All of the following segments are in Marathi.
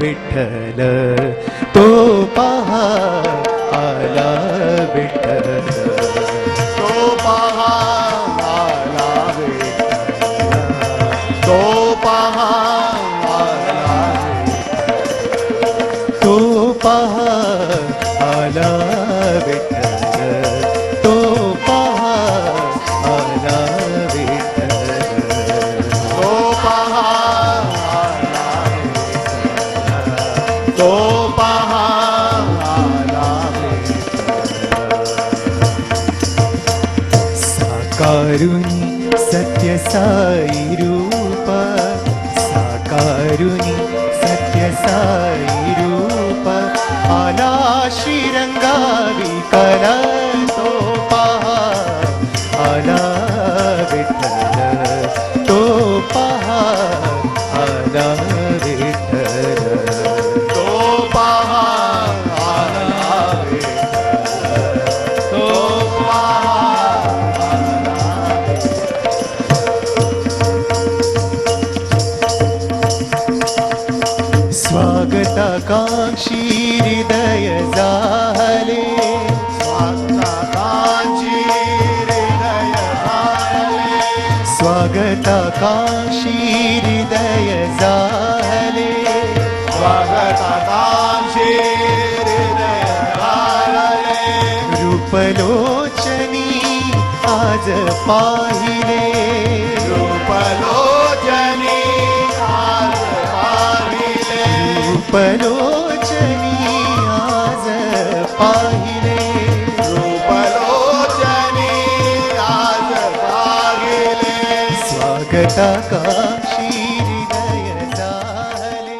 विठ्ठल तो पहा आला विठ्ठल तो पहा आला विठ्ठल तो पहा आला विठ्ठल तो पहा आला विठ्ठल तो पहा आला विठ्ठल तो पहा आला विठ्ठल तो पहा आला विठ्ठल साकारुनी सत्य साई रूप साकारुनी सत्य साई रूप आला श्रीरंगा विकला तो पहा आला विठ्ठल तो पहा आला विठ्ठल तो पहा आला विठ्ठल तो पहा स्वागताकांक्षी हृदय झाले स्वागताकांक्षी हृदय झाले स्वागताकांक्षी हृदय झाले स्वागताकांक्षी हृदय झाले रूपलोचनी आज पाहिले रूपलोचनी आज पाहिले रूपलोचनी आज पाहिले रूपलोचनी आज पाहिले स्वागताकांक्षी हृदय झाले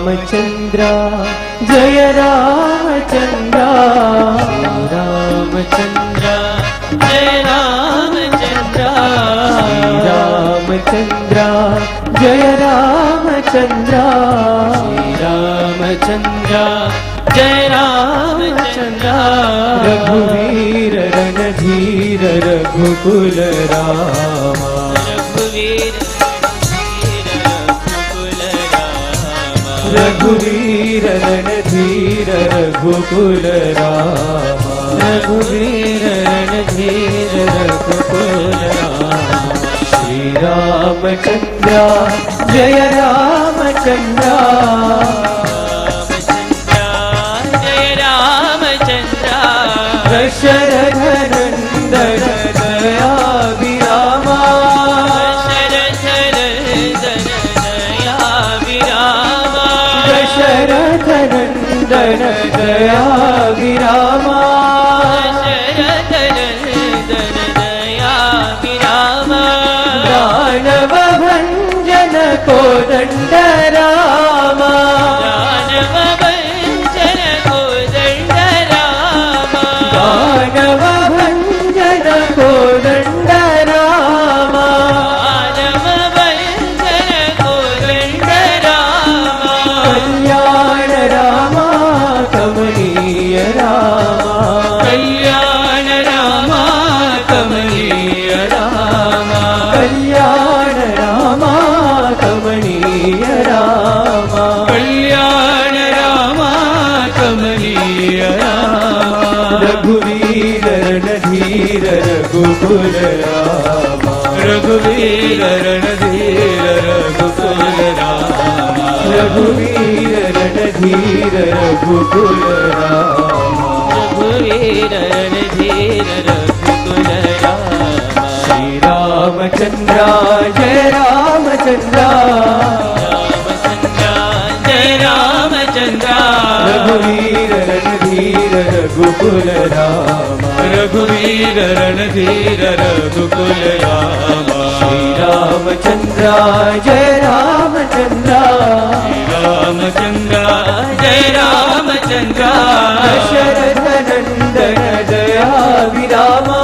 रामचंद्र जय रामचंद्र रामचंद्र जय रामचंद्र रामचंद्र जय रामचंद्र रामचंद्र जय रामचंद्र रघुवीर रणधीर रघुकुल रामा रघुवीर रणधीर रघुकुल रामा रघुवीर रणधीर रघुकुल रामा श्री रामचंद्र जय रामचंद्र जय रामचंद्र दशरथ नंदन दया विरामा दशरथ नंदन दया विरामा दानव भंजन कोदंड रामा दानव भंजन कोदंड रामा दानव भंजन कोदंड रामा दानव भंजन कोदंड रामा कल्याण रामा कमनीय रामा कल्याण रामा कमनीय रामा कल्याण रामा कमनीय रामा कल्याण रामा कमनीय रामा रघुवीर रणधीर रघुकुल रामा रघुवीर रणधीर रघुकुल रामा रघुवीर रणधीर रघुकुल रामा रघुवीर रणधीर रघुकुल रामा श्री रामचंद्र जय रामचंद्र रामचंद्र जय रामचंद्र रघुवीर रणधीर रघुकुल रामा रघुवीर रणधीर रघुकुल रामा श्री रामचंद्र जय रामचंद्र रामचंद्र जय रामचंद्र दशरथ नंदन दया विरामा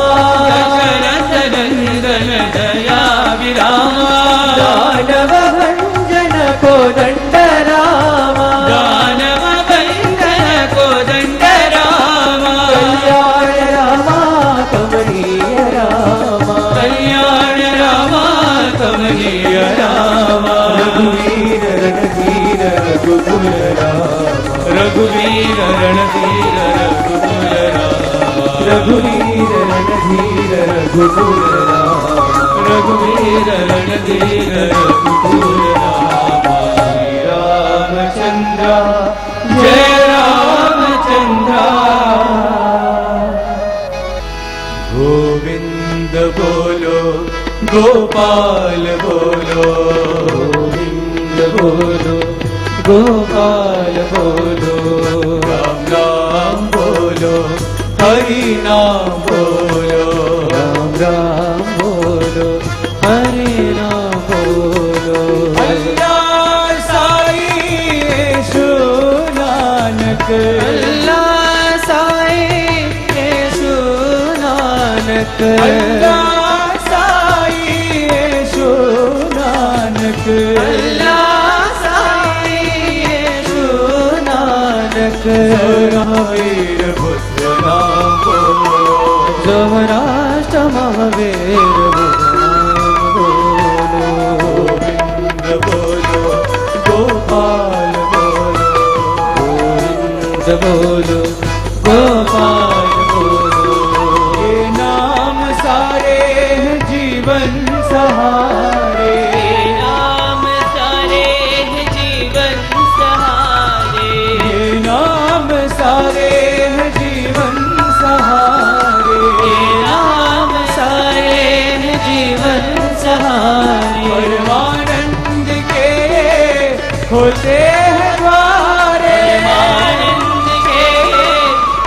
दशरथ नंदन दया विरामा दानव भंजन कोदंड रामा दानव भंजन कोदंड रामा कल्याण रामा कमनीय रामा कल्याण रामा कमनीय रामा रघुवीर रणधीर रघुकुल रामा रघुवीर रणधीर रघुकुल रामा रघुवीर रणधीर रघुकुल रामा रघुवीर रणधीर रघुकुल रामा श्री रामचंद्र जय रामचंद्र गोविंद बोलो गोपाल बोलो गोविंद बोलो गोपाल बोलो राम राम बोलो हरि नाम बोलो राम राम बोलो हरि नाम बोलो अल्लाह साई यीशु नानक अल्लाह साई यीशु नानक अल्लाह साई यीशु नानक अल्लाह साई यीशु नानक महावीर बुद्ध नाम बोलो सौराष्ट्र महावीर बुद्ध नाम बोलो गोविंद बोलो गोपाल बोलो गोविंद बोलो गोपाल बोलो ये नाम सारे हैं जीवन सहारे ये नाम सारे हैं जीवन सहारे ये नाम सारे हैं जीवन सहारे ये नाम सारे हैं जीवन सहारे परमानंद के होते हैं द्वारे परमानंद के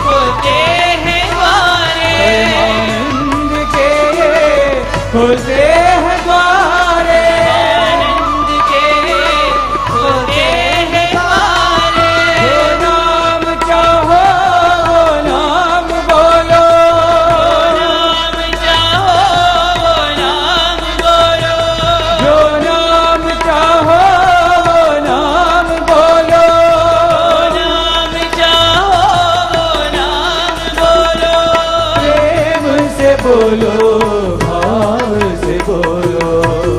होते हैं द्वारे परमानंद के होते हैं द्वारे आनंद के होते हैं द्वारे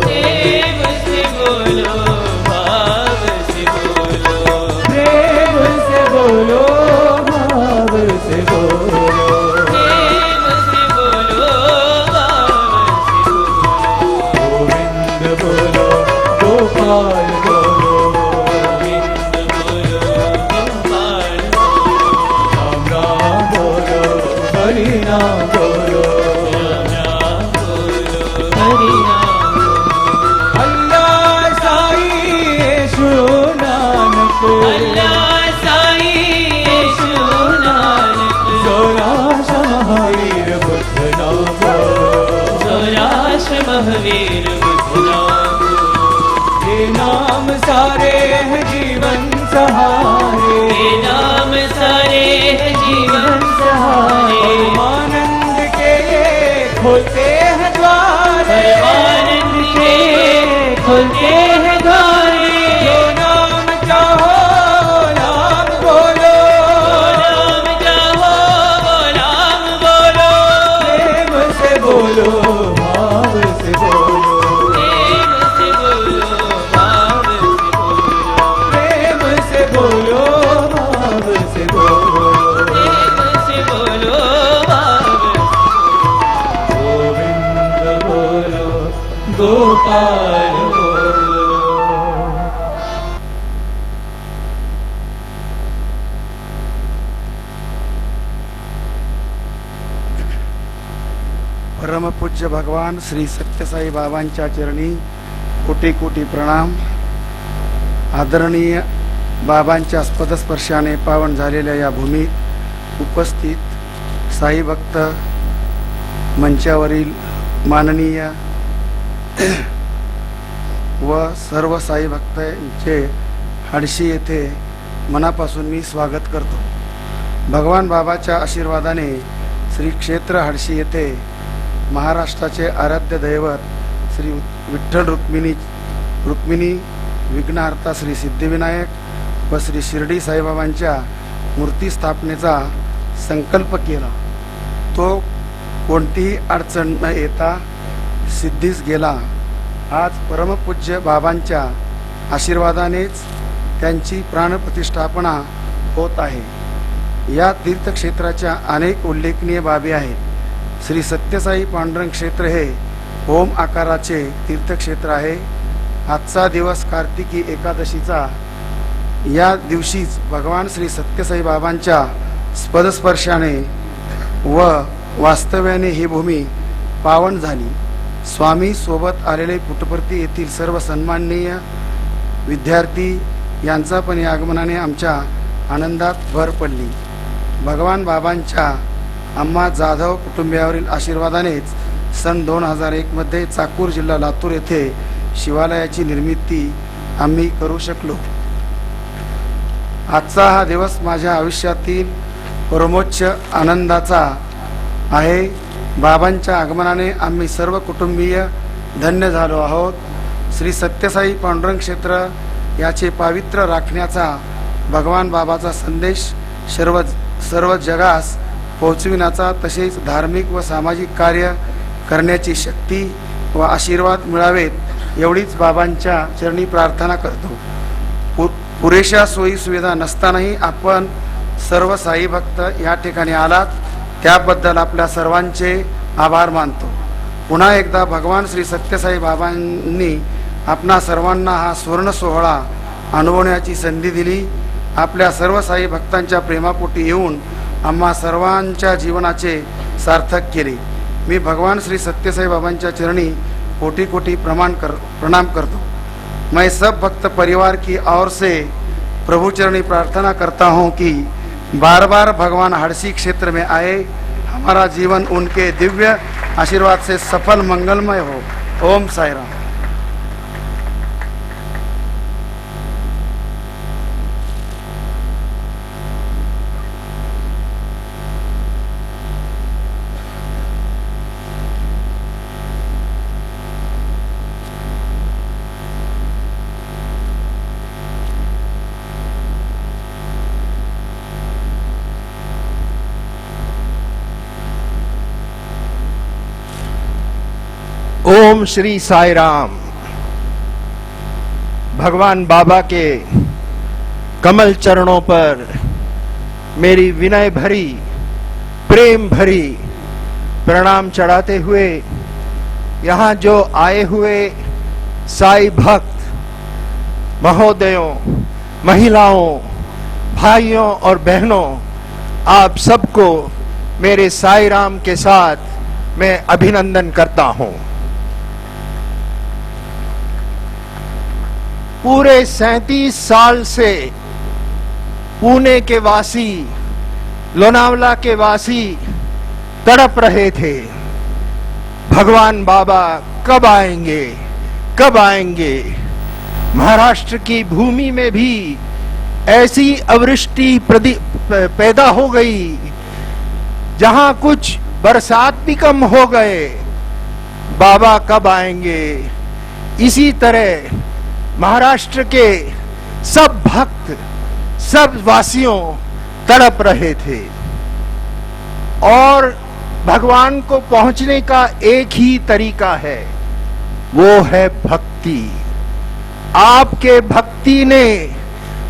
प्रेम से बोलो भाव से बोलो प्रेम से बोलो भाव से बोलो प्रेम से बोलो भाव से बोलो गोविंद बोलो गोपाल बोलो गोविंद बोलो गोपाल राम राम बोलो हरि नाम बोलो राम बोलो हरि नाम अल्लाह साई यीशु नानक अल्लाह साई यीशु नानक सोराश महावीर बुद्ध नाम बोलो सोराश महावीर बुद्ध नाम ये नाम सारे हैं जीवन सहारे ये नाम सारे हैं जीवन सहारे आनंद के ये खोलते हैं द्वार आनंद के खुलते हैं द्वारे जो नाम चाहो नाम बोलो नाम चाहो वो नाम बोलो प्रेम से बोलो भाव से बोलो प्रेम से बोलो भाव से बोलो प्रेम से बोलो भाव से बोलो प्रेम से बोलो भाव गोविंद बोलो गोपाल बोलो परमपूज्य भगवान श्री सत्यसाई बाबांच्या चरणी कोटी कोटी प्रणाम. आदरणीय बाबांच्या स्पदस्पर्शाने पावन झालेल्या या भूमीत उपस्थित साई भक्त मंचावरील माननीय व सर्व साई भक्तांचे हडशी येथे मनापासून मी स्वागत करतो. भगवान बाबाच्या आशीर्वादाने श्री क्षेत्र हडशी येथे महाराष्ट्राचे आराध्य दैवत श्री विठ्ठल रुक्मिणी विघ्नहर्ता श्री सिद्धिविनायक व श्री शिर्डी साईबाबांच्या मूर्ती स्थापनेचा संकल्प केला. तो कोणतीही अडचण न येता सिद्धीस गेला. आज परमपूज्य बाबांच्या आशीर्वादानेच त्यांची प्राणप्रतिष्ठापना होत आहे. या तीर्थक्षेत्राच्या अनेक उल्लेखनीय बाबी आहेत. श्री सत्यसाई पांडुरंग क्षेत्र हे ओम आकाराचे तीर्थक्षेत्र आहे. आजचा दिवस कार्तिकी एकादशीचा. या दिवशीच भगवान श्री सत्यसाई बाबांच्या स्पदस्पर्शाने व वास्तव्याने ही भूमी पावन झाली. स्वामी सोबत आलेले पुटपर्ती येथील सर्व सन्माननीय विद्यार्थी यांचा पण या आगमनाने आमच्या आनंदात भर पडली. भगवान बाबांच्या आम्हा जाधव कुटुंबियावरील आशीर्वादानेच सन 2001 मध्ये चाकूर जिल्हा लातूर येथे शिवालयाची निर्मिती आम्ही करू शकलो. आजचा हा दिवस माझ्या आयुष्यातील परमोच्च आनंदाचा आहे. बाबांच्या आगमनाने आम्ही सर्व कुटुंबीय धन्य झालो आहोत. श्री सत्यसाई पांडुरंग क्षेत्र याचे पावित्र्य राखण्याचा भगवान बाबाचा संदेश सर्व जगास पोहोचविण्याचा तसेच धार्मिक व सामाजिक कार्य करण्याची शक्ती व आशीर्वाद मिळावेत एवढीच बाबांच्या चरणी प्रार्थना करतो. पुरेशा सोयी सुविधा नसतानाही आपण सर्व साई भक्त या ठिकाणी आलात त्याबद्दल आपल्या सर्वांचे आभार मानतो. पुन्हा एकदा भगवान श्री सत्यसाई बाबांनी आपणा सर्वांना हा सुवर्ण सोहळा अनुभवण्याची संधी दिली. आपल्या सर्व साई भक्तांच्या प्रेमापोटी येऊन आम्हा सर्वांच्या जीवनाचे सार्थक केले. मी भगवान श्री सत्यसाई बाबांच्या चरणी कोटि कोटि प्रणाम करतो. मैं सब भक्त परिवार की ओर से प्रभु चरणी प्रार्थना करता हूँ कि बार बार भगवान हड़सी क्षेत्र में आए, हमारा जीवन उनके दिव्य आशीर्वाद से सफल मंगलमय हो. ओम साई राम. ओम श्री साई राम। भगवान बाबा के कमल चरणों पर मेरी विनय भरी, प्रेम भरी प्रणाम चढ़ाते हुए यहाँ जो आए हुए साई भक्त महोदयों, महिलाओं, भाइयों और बहनों, आप सबको मेरे साई राम के साथ मैं अभिनंदन करता हूं। पूरे 37 साल से पुणे के वासी, लोनावला के वासी तड़प रहे थे, भगवान बाबा कब आएंगे, कब आएंगे। महाराष्ट्र की भूमि में भी ऐसी अवृष्टि पैदा हो गई, जहां कुछ बरसात भी कम हो गए, बाबा कब आएंगे। इसी तरह महाराष्ट्र के सब भक्त, सब वासियों तड़प रहे थे और भगवान को पहुंचने का एक ही तरीका है, वो है भक्ति। आपके भक्ति ने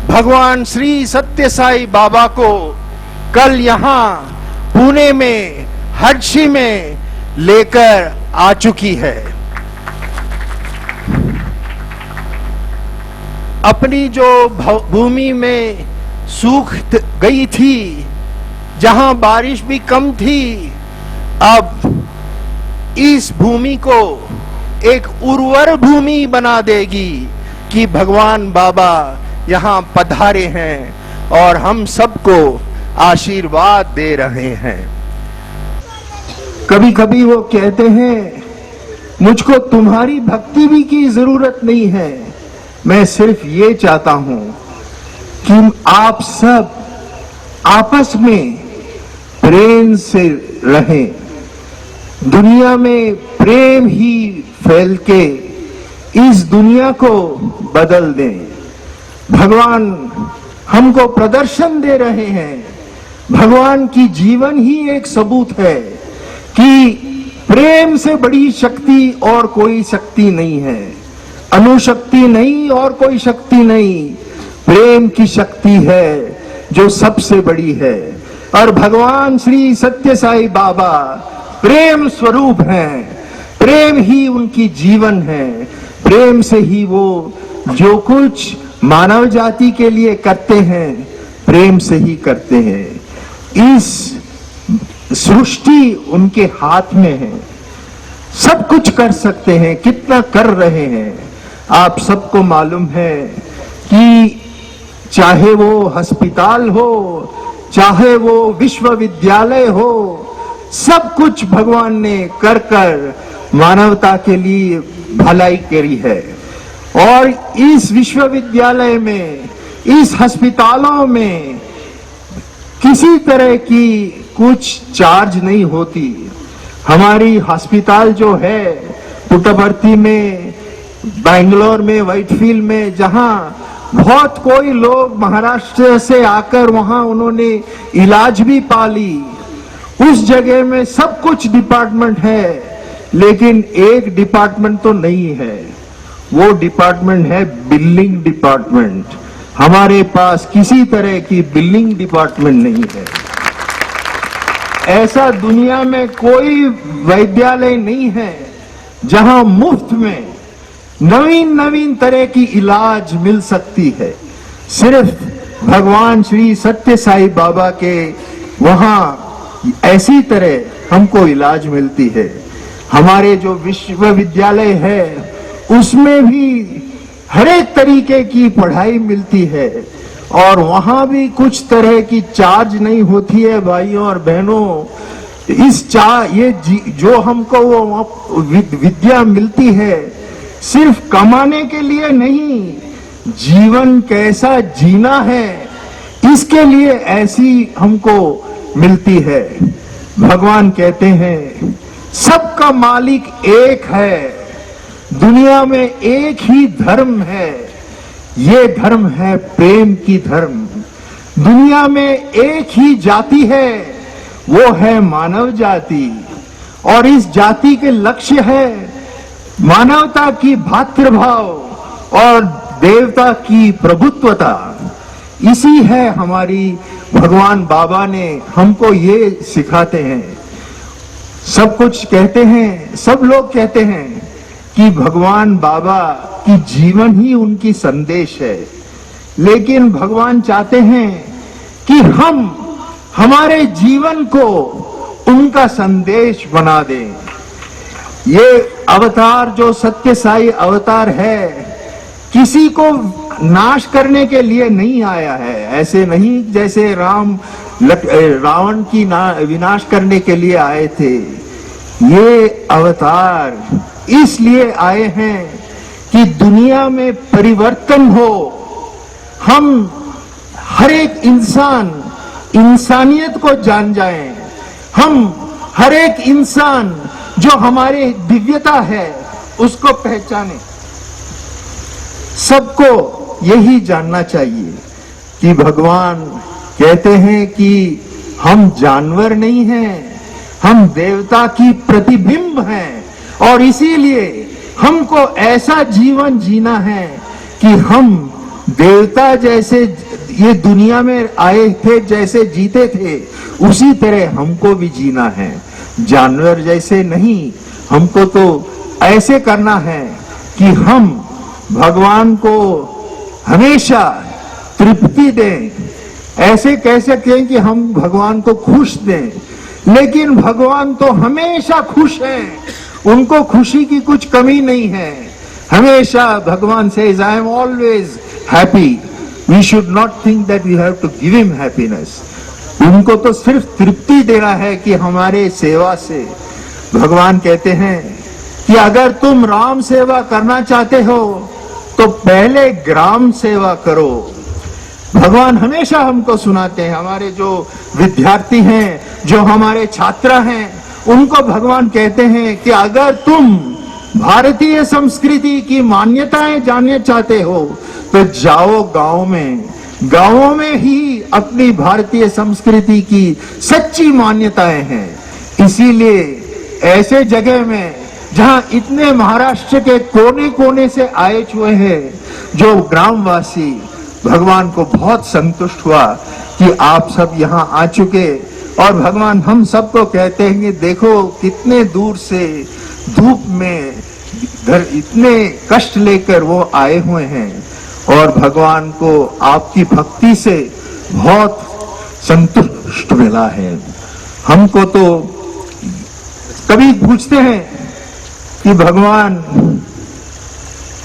भगवान श्री सत्य साई बाबा को कल यहाँ पुणे में हर्षी में लेकर आ चुकी है। अपनी जो भूमि में सूख गई थी, जहां बारिश भी कम थी, अब इस भूमि को एक उर्वर भूमि बना देगी कि भगवान बाबा यहाँ पधारे हैं और हम सबको आशीर्वाद दे रहे हैं। कभी कभी वो कहते हैं, मुझको तुम्हारी भक्ति भी की जरूरत नहीं है, मैं सिर्फ ये चाहता हूं कि आप सब आपस में प्रेम से रहें, दुनिया में प्रेम ही फैल के इस दुनिया को बदल दें। भगवान हमको प्रदर्शन दे रहे हैं, भगवान की जीवन ही एक सबूत है कि प्रेम से बड़ी शक्ति और कोई शक्ति नहीं है, अणुशक्ति नहीं और कोई शक्ति नहीं, प्रेम की शक्ति है जो सबसे बड़ी है। और भगवान श्री सत्य साई बाबा प्रेम स्वरूप हैं, प्रेम ही उनकी जीवन है, प्रेम से ही वो जो कुछ मानव जाति के लिए करते हैं, प्रेम से ही करते हैं। इस सृष्टि उनके हाथ में है, सब कुछ कर सकते हैं, कितना कर रहे हैं। आप सबको मालूम है कि चाहे वो अस्पताल हो, चाहे वो विश्वविद्यालय हो, सब कुछ भगवान ने कर कर मानवता के लिए भलाई करी है। और इस विश्वविद्यालय में, इस अस्पतालों में किसी तरह की कुछ चार्ज नहीं होती। हमारी अस्पताल जो है पुट्टपर्ती में, बेंगलोर में, व्हाइटफील्ड में, जहां बहुत कोई लोग महाराष्ट्र से आकर वहां उन्होंने इलाज भी पाली, उस जगह में सब कुछ डिपार्टमेंट है, लेकिन एक डिपार्टमेंट तो नहीं है, वो डिपार्टमेंट है बिलिंग डिपार्टमेंट। हमारे पास किसी तरह की बिलिंग डिपार्टमेंट नहीं है। ऐसा दुनिया में कोई वैद्यालय नहीं है जहां मुफ्त में नवीन नवीन तरह की इलाज मिल सकती है। सिर्फ भगवान श्री सत्य साई बाबा के वहां ऐसी तरह हमको इलाज मिलती है। हमारे जो विश्वविद्यालय है उसमें भी हर एक तरीके की पढ़ाई मिलती है और वहां भी कुछ तरह की चार्ज नहीं होती है। भाइयों और बहनों, ये जो हमको वो विद्या मिलती है सिर्फ कमाने के लिए नहीं, जीवन कैसा जीना है इसके लिए ऐसी हमको मिलती है। भगवान कहते हैं सबका मालिक एक है, दुनिया में एक ही धर्म है, ये धर्म है प्रेम की धर्म। दुनिया में एक ही जाति है, वो है मानव जाति, और इस जाति के लक्ष्य है मानवता की भातृभाव और देवता की प्रभुत्वता, इसी है हमारी। भगवान बाबा ने हमको ये सिखाते हैं। सब कुछ कहते हैं, सब लोग कहते हैं कि भगवान बाबा की जीवन ही उनकी संदेश है, लेकिन भगवान चाहते हैं कि हम हमारे जीवन को उनका संदेश बना दें। ये अवतार जो सत्य साई अवतार है, किसी को नाश करने के लिए नहीं आया है। ऐसे नहीं जैसे रावण की विनाश करने के लिए आए थे। ये अवतार इसलिए आए हैं कि दुनिया में परिवर्तन हो। हम हर एक इंसान इंसानियत को जान जाएं। हम हर एक इंसान जो हमारे दिव्यता है उसको पहचाने। सबको यही जानना चाहिए कि भगवान कहते हैं कि हम जानवर नहीं हैं, हम देवता की प्रतिबिंब हैं, और इसीलिए हमको ऐसा जीवन जीना है कि हम देवता जैसे ये दुनिया में आए थे, जैसे जीते थे, उसी तरह हमको भी जीना है। जानवर जैसे नहीं, हमको तो ऐसे करना है कि हम भगवान को हमेशा तृप्ति दें। ऐसे कह सकते हैं कि हम भगवान को खुश दें, लेकिन भगवान तो हमेशा खुश हैं। उनको खुशी की कुछ कमी नहीं है। हमेशा भगवान says, I am always happy. We should not think that we have to give him happiness. उनको तो सिर्फ तृप्ति देना है कि हमारे सेवा से। भगवान कहते हैं कि अगर तुम राम सेवा करना चाहते हो तो पहले ग्राम सेवा करो। भगवान हमेशा हमको सुनाते हैं। हमारे जो विद्यार्थी हैं, जो हमारे छात्र हैं, उनको भगवान कहते हैं कि अगर तुम भारतीय संस्कृति की मान्यताएं जानना चाहते हो तो जाओ गांव में। गांवों में ही अपनी भारतीय संस्कृति की सच्ची मान्यताएं हैं। इसीलिए ऐसे जगह में जहां इतने महाराष्ट्र के कोने कोने से आए हुए हैं जो ग्रामवासी, भगवान को बहुत संतुष्ट हुआ कि आप सब यहाँ आ चुके। और भगवान हम सबको कहते हैं कि देखो कितने दूर से धूप में घर इतने कष्ट लेकर वो आए हुए हैं, और भगवान को आपकी भक्ति से बहुत संतुष्ट मिला है। हमको तो कभी पूछते हैं कि भगवान,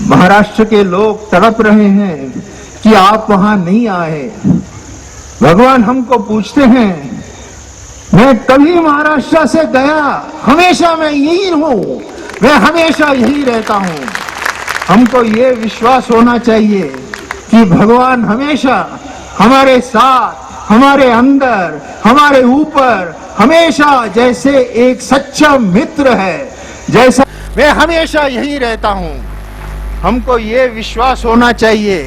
महाराष्ट्र के लोग तड़प रहे हैं कि आप वहां नहीं आए। भगवान हमको पूछते हैं, मैं कभी महाराष्ट्र से गया, हमेशा मैं यही हूं, मैं हमेशा यही रहता हूं। हमको ये विश्वास होना चाहिए कि भगवान हमेशा हमारे साथ, हमारे अंदर, हमारे ऊपर, हमेशा जैसे एक सच्चा मित्र है, जैसा मैं हमेशा यही रहता हूं। हमको ये विश्वास होना चाहिए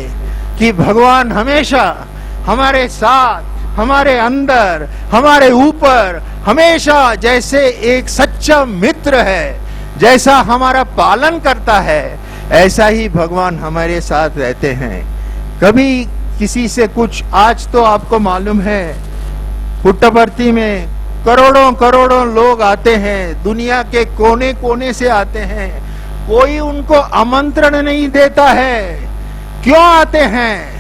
कि भगवान हमेशा हमारे साथ, हमारे अंदर, हमारे ऊपर, हमेशा जैसे एक सच्चा मित्र है, जैसा हमारा पालन करता है, ऐसा ही भगवान हमारे साथ रहते हैं। कभी किसी से कुछ, आज तो आपको मालूम है पुट्टपर्ती में करोड़ों करोड़ों लोग आते हैं, दुनिया के कोने कोने से आते हैं, कोई उनको आमंत्रण नहीं देता है। क्यों आते हैं?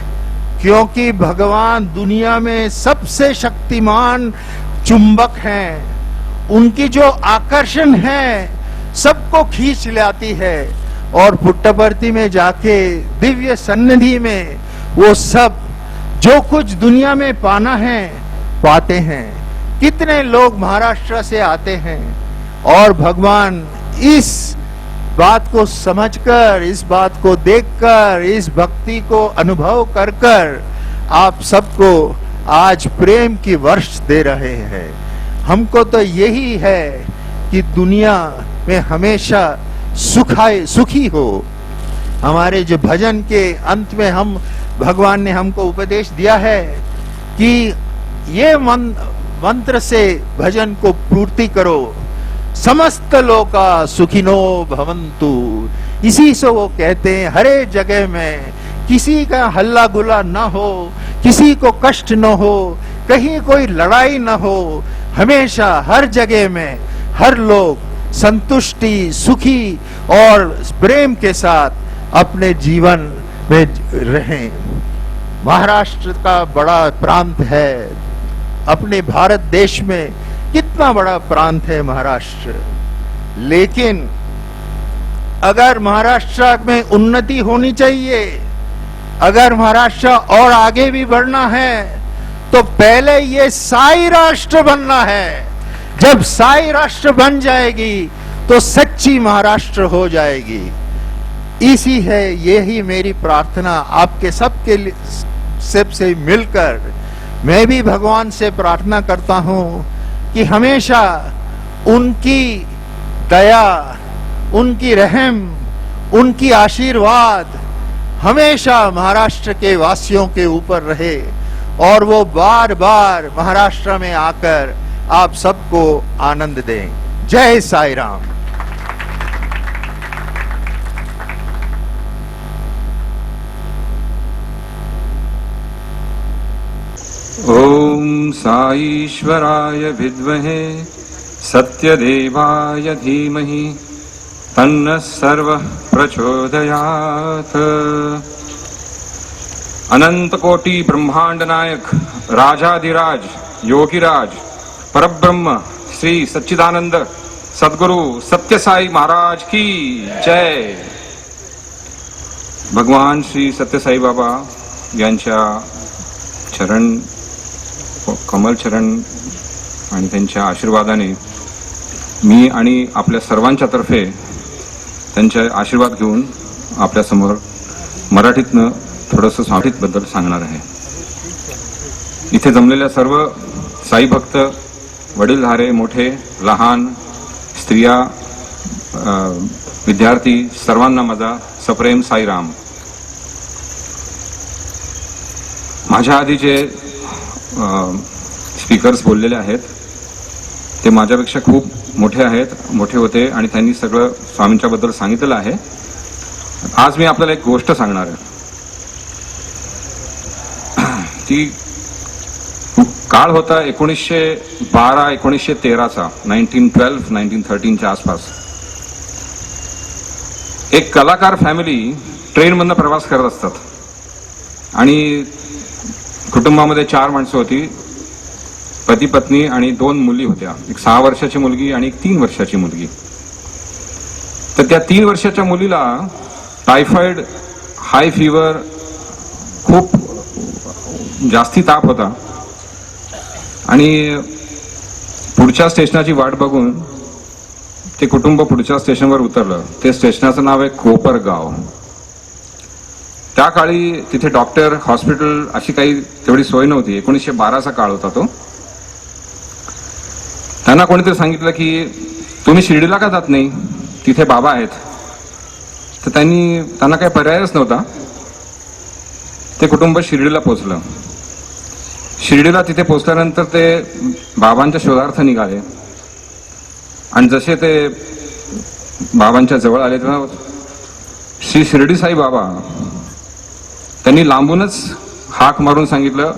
क्योंकि भगवान दुनिया में सबसे शक्तिमान चुंबक हैं। उनकी जो आकर्षण है सबको खींच लाती है, और पुट्टपर्ती में जाके दिव्य सन्निधि में वो सब जो कुछ दुनिया में पाना है पाते हैं। कितने लोग महाराष्ट्र से आते हैं, और भगवान इस बात को समझकर, इस बात को देखकर, इस भक्ति को अनुभव कर कर आप सबको आज प्रेम की वर्ष दे रहे हैं। हमको तो यही है कि दुनिया में हमेशा सुखी हो। हमारे जो भजन के अंत में हम भगवान ने हमको उपदेश दिया है कि ये मंत्र से भजन को पूर्ति करो। समस्त लोका सुखिनो भवन्तु। इसी से वो कहते हैं हर एक जगह में किसी का हल्ला गुला न हो, किसी को कष्ट न हो, कहीं कोई लड़ाई न हो, हमेशा हर जगह में हर लोग संतुष्टि सुखी और प्रेम के साथ अपने जीवन में रहें। महाराष्ट्र का बड़ा प्रांत है, अपने भारत देश में कितना बड़ा प्रांत है महाराष्ट्र, लेकिन अगर महाराष्ट्र में उन्नति होनी चाहिए, अगर महाराष्ट्र और आगे भी बढ़ना है, तो पहले ये साई राष्ट्र बनना है। जब साई राष्ट्र बन जाएगी तो सच्ची महाराष्ट्र हो जाएगी। इसी है, यही मेरी प्रार्थना आपके सबके सबसे मिलकर मैं भी भगवान से प्रार्थना करता हूं कि हमेशा उनकी दया, उनकी रहम, उनकी आशीर्वाद हमेशा महाराष्ट्र के वासियों के ऊपर रहे और वो बार बार महाराष्ट्र में आकर आप सबको आनंद दें। जय साई राम। ओम साईश्वराय विद्महे सत्यदेवाय धीमहि तन्नः सर्वः प्रचोदयात्। अनंत कोटि ब्रह्मांड नायक राजाधिराज योगीराज परब्रह्म श्री सच्चिदानंद सद्गुरु सत्य साई महाराज की जय। भगवान श्री सत्य साई बाबा यांच्या चरण कमल चरण आणि त्यांच्या आशीर्वादाने मी आणि आपल्या सर्वांच्या तर्फे त्यांचे आशीर्वाद घेऊन आपल्या समोर मराठीतनं थोडंसं स्वामीबद्दल सांगणार आहे। इथे जमलेल्या सर्व साई भक्त, वडीलधारे, मोठे लहान, स्त्रिया, विद्यार्थी सर्वांना माझा सप्रेम साईराम। माझ्या आधी जे स्पीकर्स बोललेले आहेत ते माझ्यापेक्षा खूप मोठे होते आणि त्यांनी सगळं स्वामींच्या बद्दल सांगितलेलं आहे। आज मी आपल्याला एक गोष्ट सांगणार आहे। ती काळ होता 1912-1913चा, 1912-1913च्या आसपास। एक कलाकार फॅमिली ट्रेनमधनं प्रवास करत असतात आणि कुटुंबामध्ये 4 माणसं होती, पती पत्नी आणि 2 मुली होत्या, एक 6 वर्षाची मुलगी आणि एक 3 वर्षाची मुलगी। तर त्या 3 वर्षाच्या मुलीला टायफॉइड, हाय फीवर, खूप जास्ती ताप होता आणि पुढच्या स्टेशनाची वाट बघून ते कुटुंब पुढच्या स्टेशनवर उतरलं। ते स्टेशनाचं नाव आहे कोपरगाव। त्या काळी तिथे डॉक्टर, हॉस्पिटल अशी काही तेवढी सोय नव्हती। 1912चा काळ होता तो। त्यांना कोणीतरी सांगितलं की तुम्ही शिर्डीला का जात नाही, तिथे बाबा आहेत। तर त्यांना काही पर्यायच नव्हता। ते कुटुंब शिर्डीला पोहोचलं। शिर्डीला तिथे पोहोचल्यानंतर ते बाबांच्या शोधार्थ निघाले आणि जसे ते बाबांच्या जवळ आले तेव्हा श्री शिर्डी साई बाबा त्यांनी लांबूनच हाक मारून सांगितलं,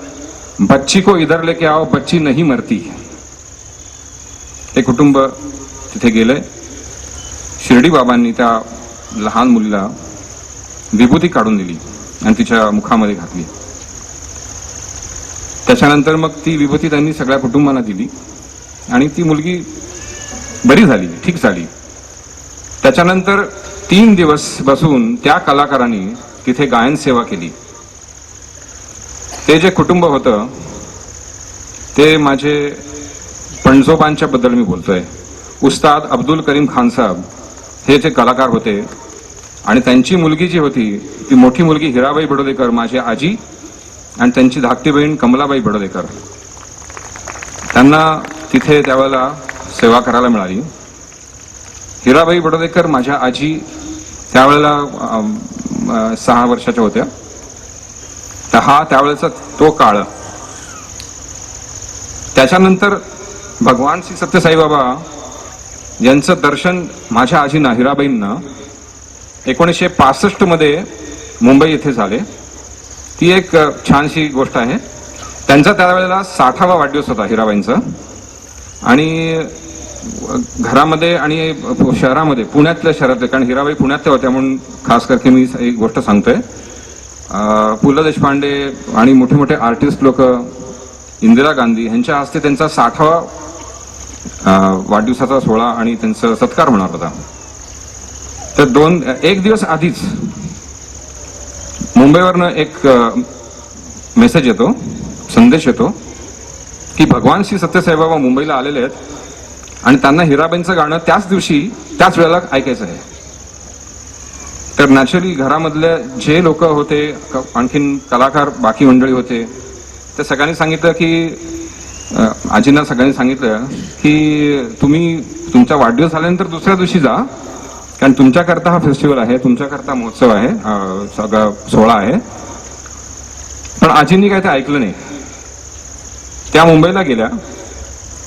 बच्ची को इधर लेके आओ, बच्ची नहीं मरती। ते कुटुंब तिथे गेले। शिर्डी बाबांनी त्या लहान मुलीला विभूती काढून दिली आणि तिच्या मुखामध्ये घातली। त्याच्यानंतर मग ती विभूती त्यांनी सगळ्या कुटुंबांना दिली आणि ती मुलगी बरी झाली, ठीक झाली। त्याच्यानंतर 3 दिवस बसून त्या कलाकारांनी तिथे गायन सेवा केली। ते जे कुटुंब होतं ते माझे पणजोबांच्या बद्दल मी बोलतोय। उस्ताद अब्दुल करीम खान साहेब हे जे कलाकार होते आणि त्यांची मुलगी जी होती ती मोठी मुलगी हिराबाई बडोदेकर, माझी आजी, आणि त्यांची धाकटी बहीण कमलाबाई बडोदेकर। त्यांना तिथे त्यावेळेला सेवा करायला मिळाली। हिराबाई बडोदेकर माझ्या आजी त्यावेळेला 6 वर्षाच्या होत्या। तर हा त्यावेळेचा तो काळ। त्याच्यानंतर भगवान श्री सत्य साई बाबा यांचं दर्शन माझ्या आजींना हिराबाईंना 1965 मध्ये मुंबई येथे झाले. ती एक छानशी गोष्ट आहे. त्यांचा त्यावेळेला 60वा वाढदिवस होता हिराबाईंचा. आणि घरामध्ये आणि शहरामध्ये, पुण्यातल्या शहरातले, कारण हिराबाई पुण्यातल्या होत्या म्हणून खास करके मी एक गोष्ट सांगतोय. पु ल देशपांडे आणि मोठे मोठे आर्टिस्ट लोक, इंदिरा गांधी यांच्या हस्ते त्यांचा 60वा वाढदिवसाचा सोहळा आणि त्यांचा सत्कार होणार होता. तर एक दिवस आधीच मुंबईवरनं एक मेसेज येतो, संदेश येतो की भगवान श्री सत्यसाईबाबा मुंबईला आलेले आहेत आणि त्यांना हिराबाईंचं गाणं त्याच दिवशी त्याच वेळेला ऐकायचं आहे. तर नॅचरली घरामधले जे लोक होते, आणखीन कलाकार बाकी मंडळी होते, ते सगळ्यांनी सांगितलं की आजींना सगळ्यांनी सांगितलं की तुम्ही तुमचा वाढदिवस झाल्यानंतर दुसऱ्या दिवशी जा, कारण तुमच्याकरता हा फेस्टिवल आहे, तुमच्याकरता महोत्सव आहे, सगळा सोहळा आहे. पण आजींनी काय ते ऐकलं नाही. त्या मुंबईला गेल्या.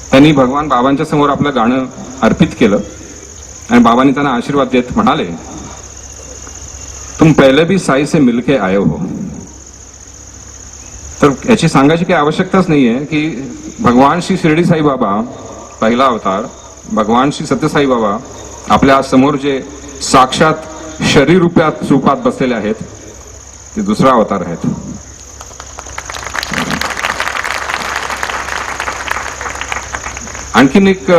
त्यांनी भगवान बाबांच्या समोर आपलं गाणं अर्पित केलं आणि बाबांनी त्यांना आशीर्वाद देत म्हणाले, तुम पहले भी साई से मिलके आए हो. तर याची सांगायची काही आवश्यकताच नाहीये की भगवान श्री शिर्डी साई बाबा पहिला अवतार, भगवान श्री सत्यसाई बाबा आपल्या समोर जे साक्षात शरीर रूपात बसलेले आहेत ते दुसरा अवतार आहेत. आणखीन एक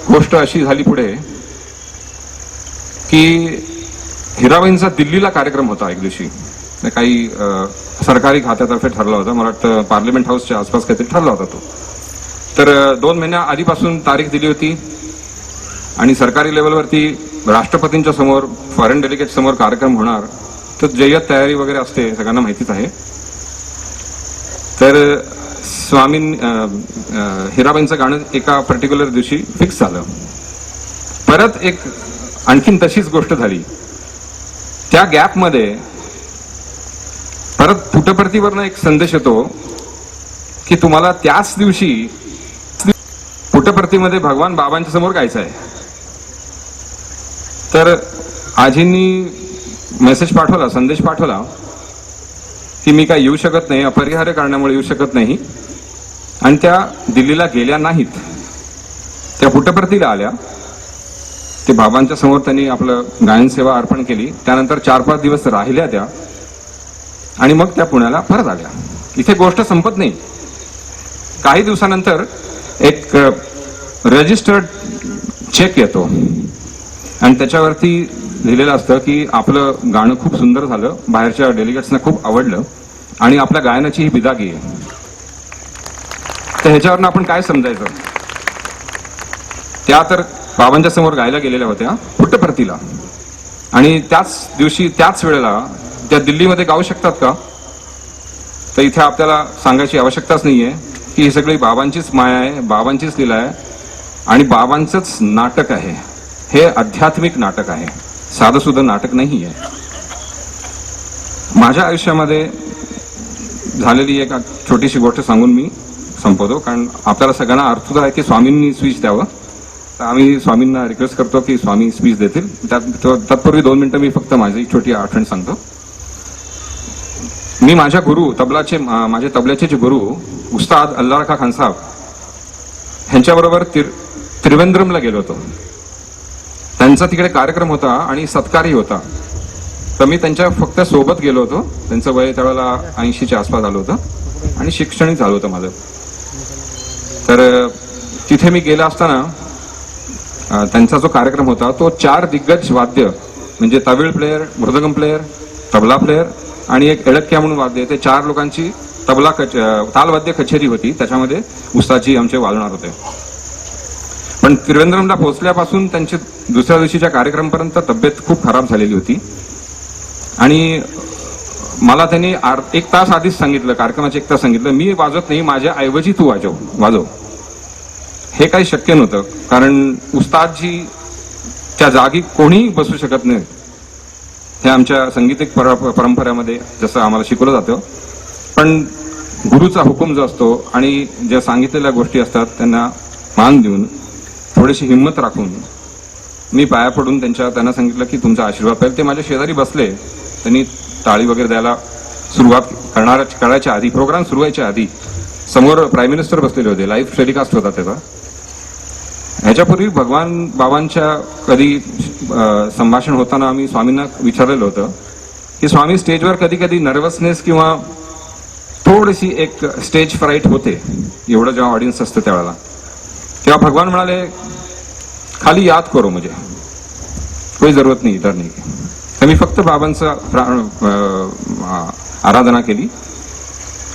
गोष्ट अशी झाली पुढे की हिराबाईंचा दिल्लीला कार्यक्रम होता एक दिवशी. काही सरकारी खात्यातर्फे ठरला होता, मला वाटतं पार्लिमेंट हाऊसच्या आसपास काहीतरी ठरला होता तो. तर 2 महिन्या आधीपासून तारीख दिली होती आणि सरकारी लेवलवरती राष्ट्रपतींच्या समोर, फॉरेन डेलिगेट समोर कार्यक्रम होणार. तर जय्यत तयारी वगैरे असते, सगळ्यांना माहितीच आहे. तर हिराबाईंचं गाणं एका पर्टिक्युलर दिवशी फिक्स झालं. परत एक आणखीन तशीच गोष्ट झाली. त्या गॅपमध्ये परत पुटपर्तीवरनं एक संदेश येतो की तुम्हाला त्याच दिवशी पुटपर्तीमध्ये भगवान बाबांच्या समोर गायचं आहे. तर आजींनी मेसेज पाठवला, संदेश पाठवला की मी काय येऊ शकत नाही, अपरिहार्य कारणामुळे येऊ शकत नाही. आणि त्या दिल्लीला गेल्या नाहीत, त्या पुटपर्तीला आल्या. ते बाबांच्या समोर त्यांनी आपलं गायन सेवा अर्पण केली. त्यानंतर 4-5 दिवस राहिल्या त्या आणि मग त्या पुण्याला परत आल्या. इथे गोष्ट संपत नाही. काही दिवसानंतर एक रजिस्टर्ड चेक येतो आणि त्याच्यावरती लिहिलेलं असतं की आपलं गाणं खूप सुंदर झालं, बाहेरच्या डेलिगेट्सना खूप आवडलं आणि आपल्या गायनाची ही बिदागी आहे. तर ह्याच्यावरनं आपण काय समजायचं? त्या तर बाबांच्या समोर गायला गेलेल्या होत्या पुट्टपर्तीला आणि त्याच दिवशी त्याच वेळेला त्या दिल्लीमध्ये गाऊ शकतात का? तर इथे आपल्याला सांगायची आवश्यकताच नाहीये की ही सगळी बाबांचीच माया आहे, बाबांचीच लीला आहे आणि बाबांचंच नाटक आहे. हे आध्यात्मिक नाटक आहे, साधं सुद्धा नाटक नाही आहे. माझ्या आयुष्यामध्ये झालेली एक छोटीशी गोष्ट सांगून मी संपवतो, कारण आपल्याला सगळ्यांना अर्थ आहे की स्वामींनी स्पीच द्यावं. तर आम्ही स्वामींना रिक्वेस्ट करतो की स्वामी स्पीच देतील. तत्पूर्वी 2 मिनिटं मी फक्त माझी छोटी आठवण सांगतो. मी माझ्या गुरु माझे तबल्याचे जे गुरु उस्ताद अल्लाह खान साहेब ह्यांच्याबरोबर त्रिवेंद्रमला गेलो होतो. त्यांचा तिकडे कार्यक्रम होता आणि सत्कारही होता. तर मी त्यांच्या फक्त सोबत गेलो होतो. त्यांचं वय त्यावेळेला 80च्या आसपास आलं होतं आणि शिक्षणही चालू होतं माझं. तर तिथे मी गेला असताना त्यांचा जो कार्यक्रम होता तो 4 दिग्गज वाद्य म्हणजे tabla player, mridangam player, tabla player आणि एक एळक्या म्हणून वाद्य, ते 4 लोकांची तालवाद्य कचेरी होती. त्याच्यामध्ये उस्तादजी आमचे वाजवणार होते. पण त्रिवेंद्रमला पोहोचल्यापासून त्यांची दुसऱ्या दिवशीच्या कार्यक्रमपर्यंत तब्येत खूप खराब झालेली होती आणि मला त्यांनी 1 तास आधीच सांगितलं, कार्यक्रमाचे 1 तास सांगितलं, मी वाजवत नाही, माझ्या ऐवजी तू वाजव. हे काही शक्य नव्हतं, कारण उस्तादजी त्या जागी कोणीही बसू शकत नाही. हे आमच्या संगीतिक परंपरेमध्ये जसं आम्हाला शिकवलं जातं. पण गुरुचा हुकूम जो असतो आणि ज्या सांगितलेल्या गोष्टी असतात त्यांना मान देऊन, थोडीशी हिंमत राखून मी पाया पडून त्यांना सांगितलं की तुमचा आशीर्वाद पाहिजे. ते माझ्या शेजारी बसले. त्यांनी टाळी वगैरे द्यायला सुरुवात करायच्या आधी, प्रोग्राम सुरू व्हायच्या आधी समोर प्राईम मिनिस्टर बसलेले होते. लाईव्ह टेलिकास्ट होता त्याचा. ह्याच्यापूर्वी भगवान बाबांच्या कधी संभाषण होताना आम्ही स्वामींना विचारलेलं होतं की स्वामी स्टेजवर कधी कधी नर्वसनेस किंवा थोडीशी एक स्टेज फ्राईट होते, एवढं जेव्हा ऑडियन्स असतं त्यावेळेला. तेव्हा भगवान म्हणाले खाली याद करो मुझे, कोई जरूरत नाही इतर नाही. तर मी फक्त बाबांचं आराधना केली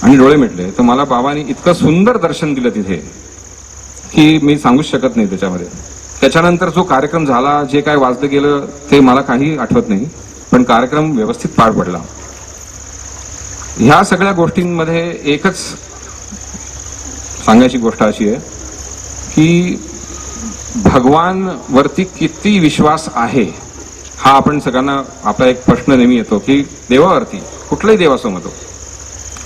आणि डोळे मिटले. तर मला बाबांनी इतकं सुंदर दर्शन दिलं तिथे की मी सांगूच शकत नाही त्याच्यामध्ये. त्याच्यानंतर जो कार्यक्रम झाला, जे काय वाजलं गेलं ते मला काही आठवत नाही, पण कार्यक्रम व्यवस्थित पार पडला. ह्या सगळ्या गोष्टींमध्ये एकच सांगायची गोष्ट अशी आहे की भगवान वरती किती विश्वास आहे हा आपण सगळ्यांना, आपला एक प्रश्न नेहमी येतो की देवावरती, कुठलाही देव असो, मग तो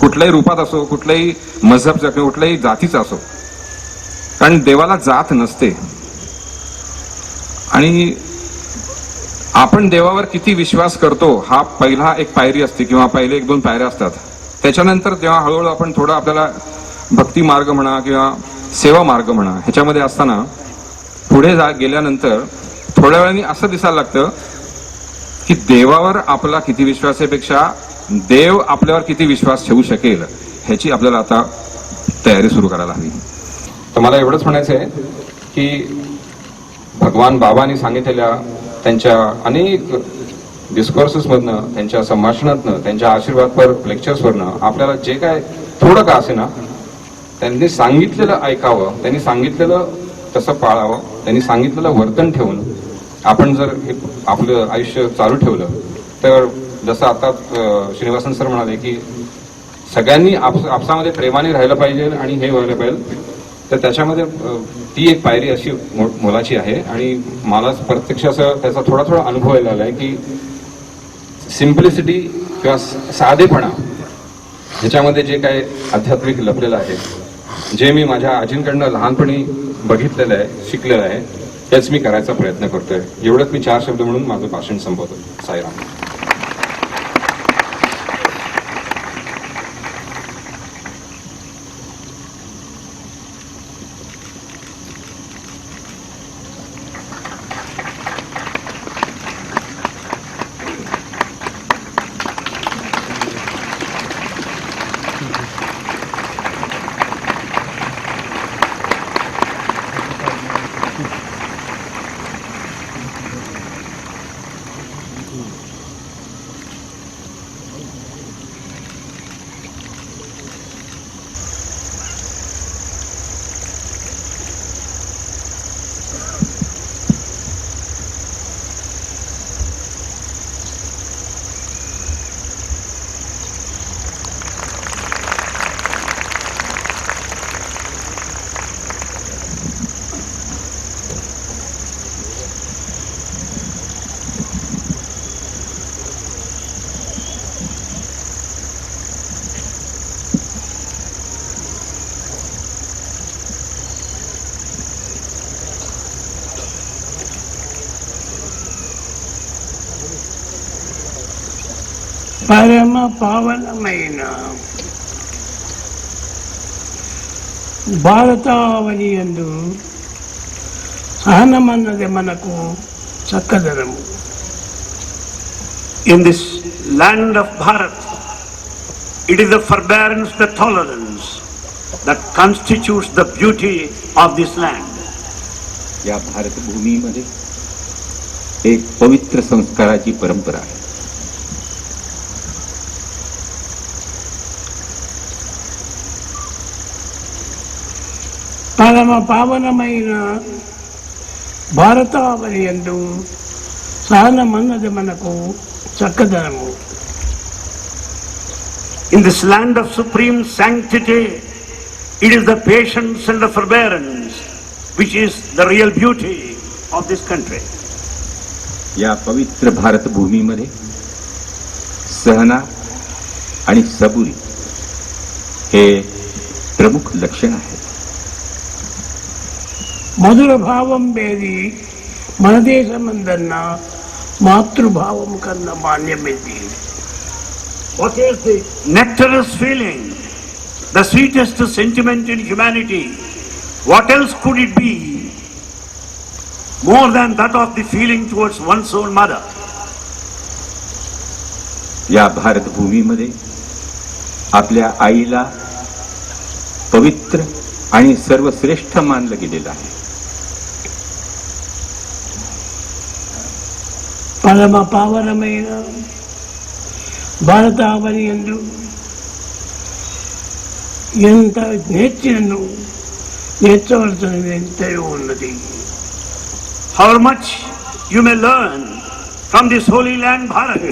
कुठल्याही रूपात असो, कुठल्याही मजहबचा किंवा कुठल्याही जातीचा असो, कारण देवाला जात नसते. आणि आपण देवावर किती विश्वास करतो हा पहिला एक पायरी असते किंवा पहिले 1-2 पायऱ्या असतात. त्याच्यानंतर तेव्हा हळूहळू आपण थोडं आपल्याला भक्ती मार्ग म्हणा किंवा सेवा मार्ग म्हणा ह्याच्यामध्ये असताना पुढे गेल्यानंतर थोड्या वेळाने असं दिसायला लागतं की देवावर आपला किती विश्वास आहे पेक्षा देव आपल्यावर किती विश्वास ठेवू शकेल ह्याची आपल्याला आता तयारी सुरू करायला हवी. तर मला एवढंच म्हणायचं आहे की भगवान बाबांनी सांगितलेल्या त्यांच्या अनेक डिस्कोर्सेसमधनं, त्यांच्या संभाषणातनं, त्यांच्या आशीर्वादपर लेक्चर्सवरनं आपल्याला जे काय थोडं का असे ना त्यांनी सांगितलेलं ऐकावं, त्यांनी सांगितलेलं तसं पाळावं, त्यांनी सांगितलेलं वर्तन ठेवून आपण जर हे आपलं आयुष्य चालू ठेवलं तर जसं आता श्रीनिवासन सर म्हणाले की सगळ्यांनी आपसामध्ये प्रेमाने राहिलं पाहिजे आणि हे व्हायला पाहिजे. तर त्याच्यामध्ये ती एक पायरी अशी मोलाची आहे. आणि मला प्रत्यक्ष असं त्याचा थोडा थोडा अनुभव आलेला आहे की सिम्प्लिसिटी किंवा साधेपणा ह्याच्यामध्ये जे काय आध्यात्मिक लपलेलं आहे, जे मी माझ्या आजींकडनं लहानपणी बघितलेलं आहे, शिकलेलं आहे, तेच मी करायचा प्रयत्न करतोय. एवढंच मी 4 शब्द म्हणून माझं भाषण संपवतो. साईराम. పరమ పావనమైన భారతావని యందు సహనమన్నది మనకు చక్కదనము. In this land of Bharat, it is the forbearance, the tolerance that constitutes the beauty of this land. या भारत भूमीमध्ये एक पवित्र संस्काराची परंपरा आहे. పరమ పావనమైన భారతావని యందు సహనమన్నది మనకు చక్కదనము. In this land of supreme sanctity, it is the patience and the forbearance which is the real beauty of this country. या पवित्र भारत भूमीमध्ये सहना आणि सबुरी हे प्रमुख लक्षण आहे. మధుర భావం వేది మన దేశమందన్న మాతృభావం కన్నా మాన్యమైంది. What is the nectarous feeling, the sweetest sentiment in humanity? What else could it be more than that of the feeling towards one's own mother? या भारत भूमीमध्ये आपल्या आईला पवित्र आणि सर्वश्रेष्ठ मानलं गेलेलं आहे. పరమ పావనమైన భారతావని యందు ఎంత నేర్చినను నేర్చవలసినది ఎంతయో ఉన్నది. However much you may learn from this holy land Bharat,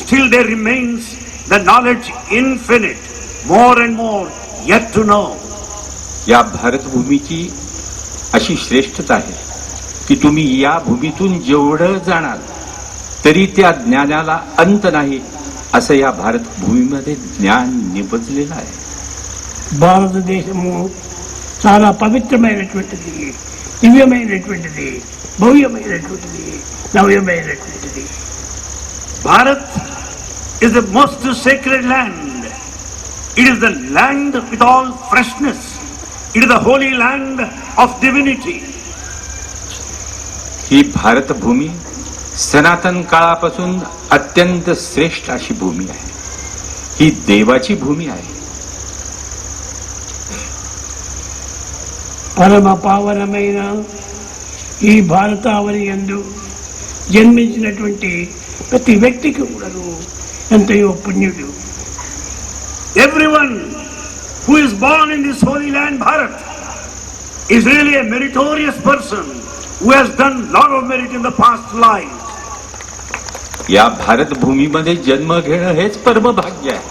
still there remains the knowledge infinite, more and more yet to know. या भारत भूमीची अशी श्रेष्ठता आहे की तुम्ही या भूमीतून जेवढं जाणार तरी त्या ज्ञानाला अंत नाही, असं या भारत भूमीमध्ये ज्ञान निपजलेलं आहे. భారతదేశము చాలా పవిత్రమైనటువంటిది, దివ్యమైనటువంటిది, భవ్యమైనటువంటిది, నవ్యమైనటువంటిది. Bharat is the most sacred land. It is the land with all freshness. It is the holy land of divinity. ही भारत भूमी सनातन काळापासून अत्यंत श्रेष्ठ अशी भूमी आहे. ही देवाची भूमी आहे. పరమ పావనమైన ఈ భారతావని యందు జన్మించినటువంటి ప్రతి వ్యక్తికి కూడాను ఎంతయో పుణ్యుడు. Everyone who is born in this holy land Bharat is really a meritorious person who has done lot of merit in the past life. या भारत भूमीमध्ये जन्म घेणं हेच परम भाग्य आहे.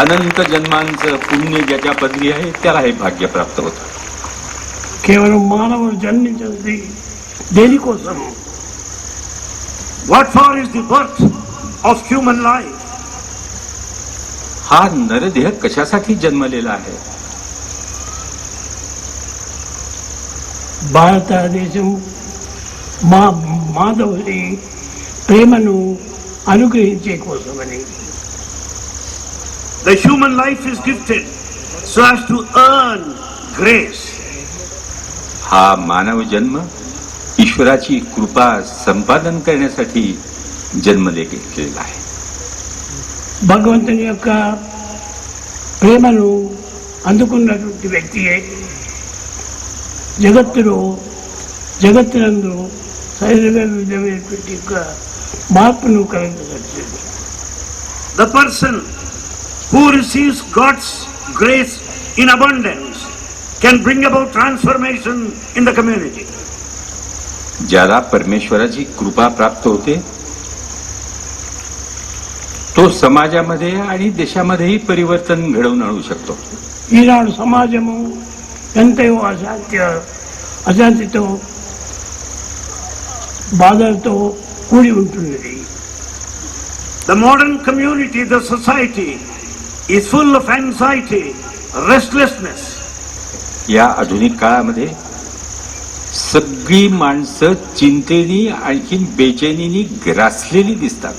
अनंत जन्मांचं पुण्य ज्याच्या पदरी आहे त्याला हे भाग्य प्राप्त होतं. కేవలం మానవుడు జన్మించినది దేనికోసం? What for is the birth of human life? हा नरदेह कशासाठी जन्मलेला आहे? భారతదేశం మాధవుని ప్రేమను అనుగ్రహించే కోసమని. The human life is gifted so as to earn grace. हा मानव जन्म ईश्वराची कृपा संपादन करण्यासाठी जन्मले घेतलेला आहे. భగవంతుని యొక్క ప్రేమను అందుకున్నటువంటి వ్యక్తియే జగత్తునందు సరైన విధమైనటువంటి యొక్క మార్పును కలగజేస్తుంది. The person who receives God's grace in abundance can bring about transformation in the community. ज्याला परमेश्वराची कृपा प्राप्त होते तो समाजामध्ये आणि देशामध्येही परिवर्तन घडवून आणू शकतो. ఈనాడు సమాజము ఎంతయో అశాంతితో బాధలతో కూడి ఉంటున్నది. The modern community, the society is full of anxiety, restlessness. या आधुनिक काळामध्ये सगळी माणसं चिंतेनी आणखी बेचैनीनी ग्रासलेली दिसतात.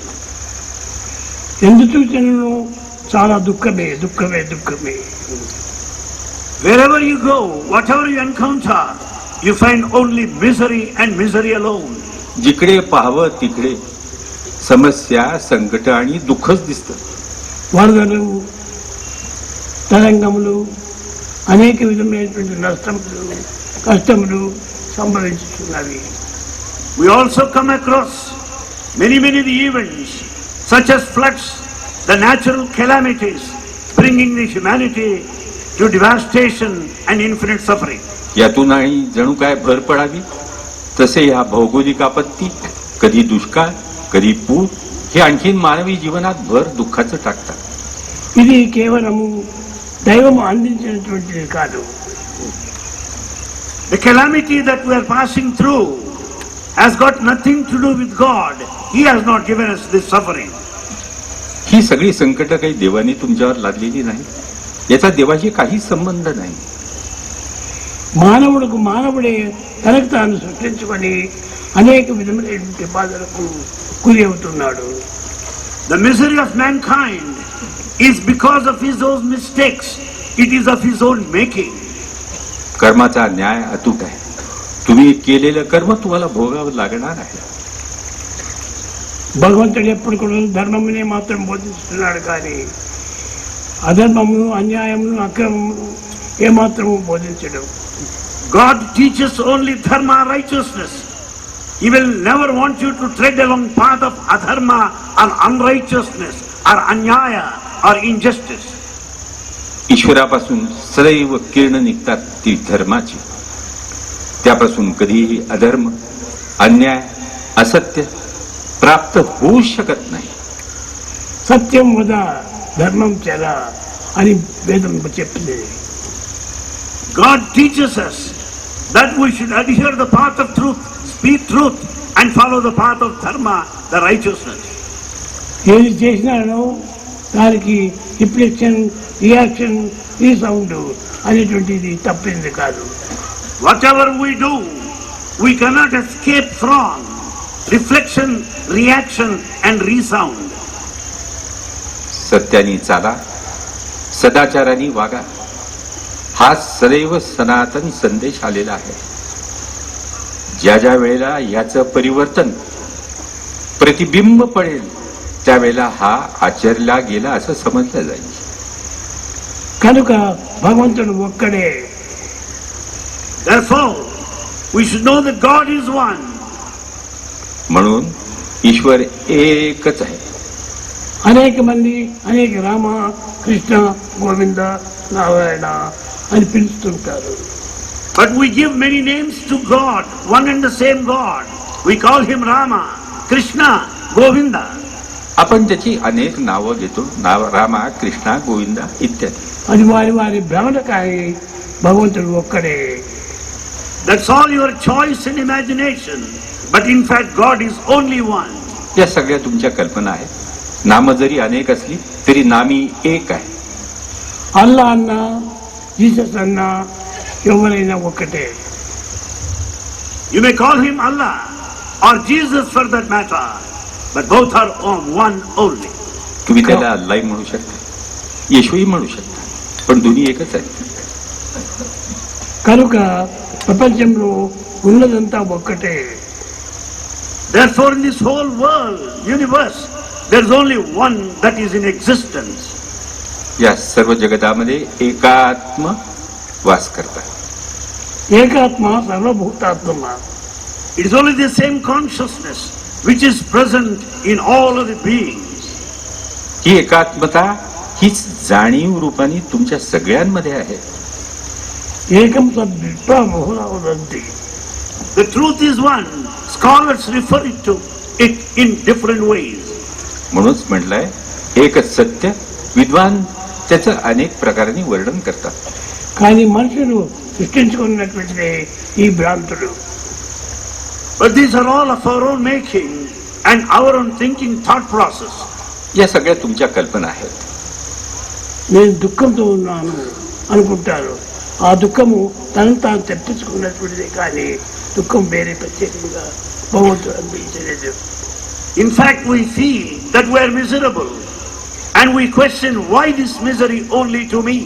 ఎందు చూసినను చాలా దుఃఖమే దుఃఖమే దుఃఖమే. Wherever you go, whatever you encounter, you find only misery and misery alone. जिकडे पाहावं तिकडे समस्या, संकट आणि दुःखच दिसतं. వరదలు, తరంగములు, అనేక విధమైనటువంటి నష్టములు, కష్టములు సంభవించుతున్నవి. We also come across many events such as floods, the natural calamities, bringing the humanity to devastation and infinite suffering. यातून आणि जणू काय भर पडावी तसे ह्या भौगोलिक आपत्ती, कधी दुष्काळ, कधी पूर हे आणखीन मानवी जीवनात भर दुःखाचं टाकतात. ఇది కేవలము దైవము అందించినటువంటిది కాదు. The calamity that we are passing through has got nothing to do with God. He has not given us this suffering. ही सगळी संकट काही देवाने तुमच्यावर लादलेली नाही. याचा देवाशी काही संबंध नाही. మానవుడికి మానవుడే తనకు తాను సృష్టించుకొని అనేక విధమైనటువంటి బాధలకు గురి అవుతున్నాడు. The misery of mankind is because of his own mistakes. It is of his own making. कर्माचा न्याय अतूट आहे. तुम्ही केलेलं कर्म तुम्हाला भोगावं लागणार आहे. భగవంతుడు ఎప్పుడు కూడా ధర్మమునే మాత్రం బోధిస్తున్నాడు, కానీ అధర్మమును, అన్యాయమును, అక్రమమును ఏమాత్రము బోధించడం. God teaches only dharma, righteousness. He will never want you to tread along path of adharma or unrighteousness or anyaya or injustice. ईश्वरापासून सदैव किरण निघतात ती धर्माची. त्यापासून कधीही अधर्म, अन्याय, असत्य प्राप्त होऊ शकत नाही. సత్యం వద, ధర్మం చెర అని వేదం చెప్పింది. God teaches us that we should adhere the path of truth, speak truth, and follow the path of dharma, the righteousness. ఏది చేసినాడో దానికి రిఫ్లెక్షన్, రియాక్షన్, రీసౌండ్ అనేటువంటిది తప్పింది కాదు. Whatever we do, we cannot escape from reflection, reaction, and resound. Satyani चाला, सदाचाराने वागा, हा सदैव सनातन संदेश आलेला आहे. ज्या ज्या वेळेला याचं परिवर्तन, प्रतिबिंब पडेल त्यावेळेला हा आचरला गेला असं समजलं जाईल. కనుక భగవంతుడు ఒక్కడే. Therefore, we should know that God is one. म्हणून ईश्वर एकच आहे. అనేక మంది అనేక రామ, కృష్ణ, గోవింద, నారాయణ అని పిలుస్తుంటారు. But we give many names to God, one and the same God. We call him Rama, Krishna, Govinda. आपण त्याची अनेक नावं घेतो, नाव रामा, कृष्णा, गोविंदा इत्यादी. అది వారి వారి భ్రమణకారి. భగవంతుడు ఒక్కడే. That's all your choice and imagination. But in fact, God is only one. या सगळ्या तुमच्या कल्पना आहेत. नामं जरी अनेक असली तरी नामी एक आहे. అల్లా అన్నా, జీసస్ అన్నా ఎవరైనా ఒక్కటే. You may call him Allah or Jesus for that matter, but both are one only. तुम्ही त्याला अल्लाही म्हणू शकता, येशूही म्हणू शकता, पण दोन्ही एकच आहेत. కనుక ప్రపంచంలో ఉన్నదంతా ఒక్కటే. Therefore, in this whole world, universe, there is only one that is in existence. या सर्व जगतामध्ये एकात्म वास करतात. ఏకాత్మ సర్వభూతాత్మ. It is only the same consciousness which is present in all of the beings. ही एकात्मता हीच जाणीव रूपाने तुमच्या सगळ्यांमध्ये आहे. ఏకం సద్విప్రా బహుళా వదంతి. The truth is one. Scholars refer to it in different ways. म्हणूनच म्हटलंय एकच सत्य. विद्वान त्याचं अनेक प्रकारांनी वर्णन करतात. కానీ మనుషులు సృష్టించుకున్నటువంటి ఈ భ్రాంతుడు. But these are all of our own making and our own thinking thought process. या सगळ्या तुमच्या कल्पना आहेत. నేను దుఃఖంతో ఉన్నాను అనుకుంటారు. ఆ దుఃఖము తనను తాను తెప్పించుకున్నటువంటిదే, కానీ దుఃఖం వేరే ప్రత్యేకంగా భగవంతుడు అనిపించలేదు. In fact, we feel that we are miserable and we question why this misery only to me.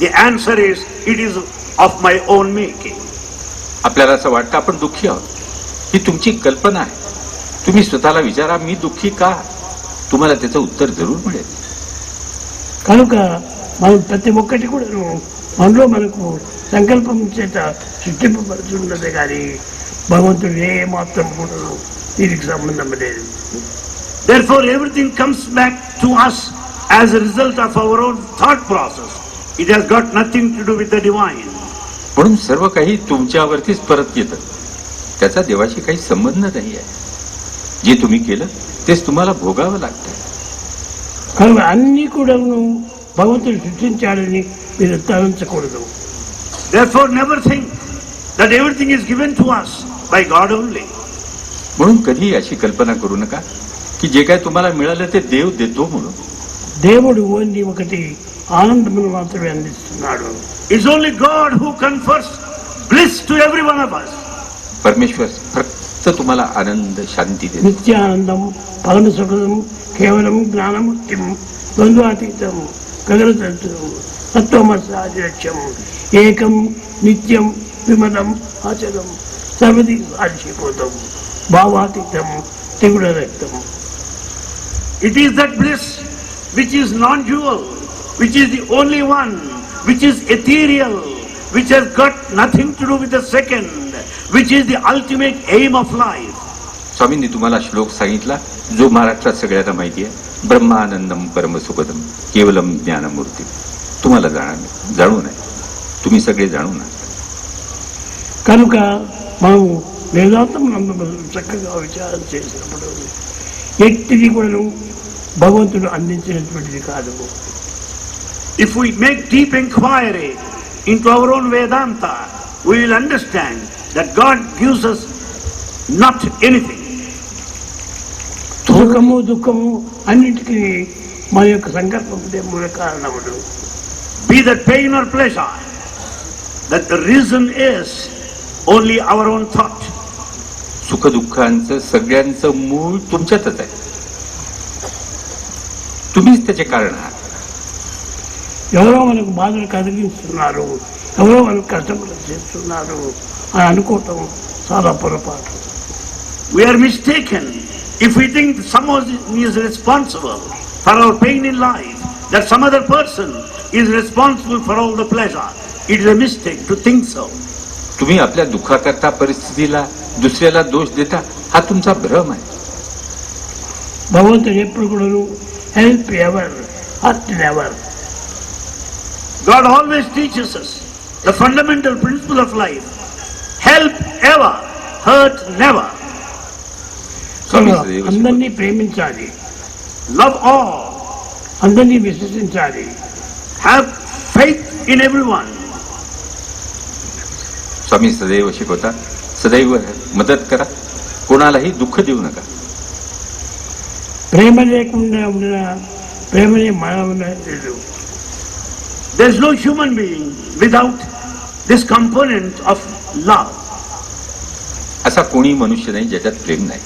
The answer is, it is of my own making. आपल्याला असं वाटतं आपण दुःखी आहोत. ही तुमची कल्पना आहे. तुम्ही स्वतःला विचारा, मी दुःखी का? तुम्हाला त्याचं उत्तर जरूर मिळेल. కనుక మనం ప్రతి ఒక్కటి కూడా మనలో మనకు సంకల్పం చేత సృష్టింపబడుతున్నదే, కానీ భగవంతుడు ఏ మాత్రం కూడా దీనికి సంబంధం లేదు. Therefore, everything comes back to us as a result of our own thought process. It has got nothing to do with the divine. म्हणून सर्व काही तुमच्यावरतीच परत येतं. त्याचा देवाशी काही संबंध नाही आहे. जे तुम्ही केलं तेच तुम्हाला भोगावं लागतं. కనుక అన్నీ కూడా భగవంతుడు సృష్టించాడని మీరు తలంచకూడదు. Therefore, never think that everything is given to us by God only. म्हणून कधी अशी कल्पना करू नका की जे काय तुम्हाला मिळालं ते देव देतो म्हणून. దేవుడు ఓన్లీ ఒకటి ఆనందమును మాత్రమే అందిస్తున్నాడు. It's only God who confers bliss to every one of us. परमेश्वर फक्त फक्त तुम्हाला आनंद शांती देते. నిత్యానందం పరమసుఖదం కేవలం జ్ఞానముక్తిం ద్వంద్వాతీతం గగనతత్వం తత్వమసాదిలక్ష్యం ఏకం నిత్యం విమలం అచలం సర్వది సాక్షిపోతం భావాతీతం త్రిగుణ రక్తం. It is that bliss which is non-dual, which is the only one, which is ethereal, which has got nothing to do with the second, which is the ultimate aim of life. स्वामींनी तुम्हाला श्लोक सांगितला जो महाराष्ट्रात सगळ्यांना माहिती आहे. ब्रह्मानंदम परमसुखदम केवलम ज्ञानमूर्ती. तुम्हाला जाणू नये, तुम्ही सगळे जाणू नये. కనుక మనం వేదాంతం చక్కగా విచారం చేసినప్పుడు ఎట్టిది కూడా భగవంతుడు అందించినటువంటిది కాదు. If we make deep inquiry into our own Vedanta, we will understand that God gives us not anything. సుఖము దుఃఖము అన్నిటికీ మన యొక్క సంకల్పం మూల కారణములు. Be that pain or pleasure, that the reason is only our own thought. सुख दुःखांचं सगळ्यांचं मूळ तुमच्यातच आहे. तुम्हीच त्याचे कारण आहात. ఎవరో మనకు బాధలు కలిగిస్తున్నారు, ఎవరో మనకు కష్టములు చేస్తున్నారు అని అనుకోవటం చాలా పొరపాటు. We are mistaken if we think someone is responsible for our pain in life, that some other person is responsible for all the pleasure. It is a mistake to think so. तुम्ही आपल्या दुःखाकरता परिस्थितीला दुसऱ्याला दोष देता, हा तुमचा भ्रम आहे. భగవంతుడు ఎప్పుడు కూడా help ever hurt never. God always teaches us the fundamental principle of life. Help ever, hurt never. అందరినీ ప్రేమించాలి, Love all, అందరినీ విశ్వసించాలి, have faith in everyone. स्वामी सदैव शिकवतात, सदैव मदत करा, कोणालाही दुःख देऊ नका. ప్రేమ లేకుండా ఉన్న ప్రేమనే మానవునే లేదు. There is no human being without this component of love. असा कोणी मनुष्य नाही ज्याच्यात प्रेम नाही.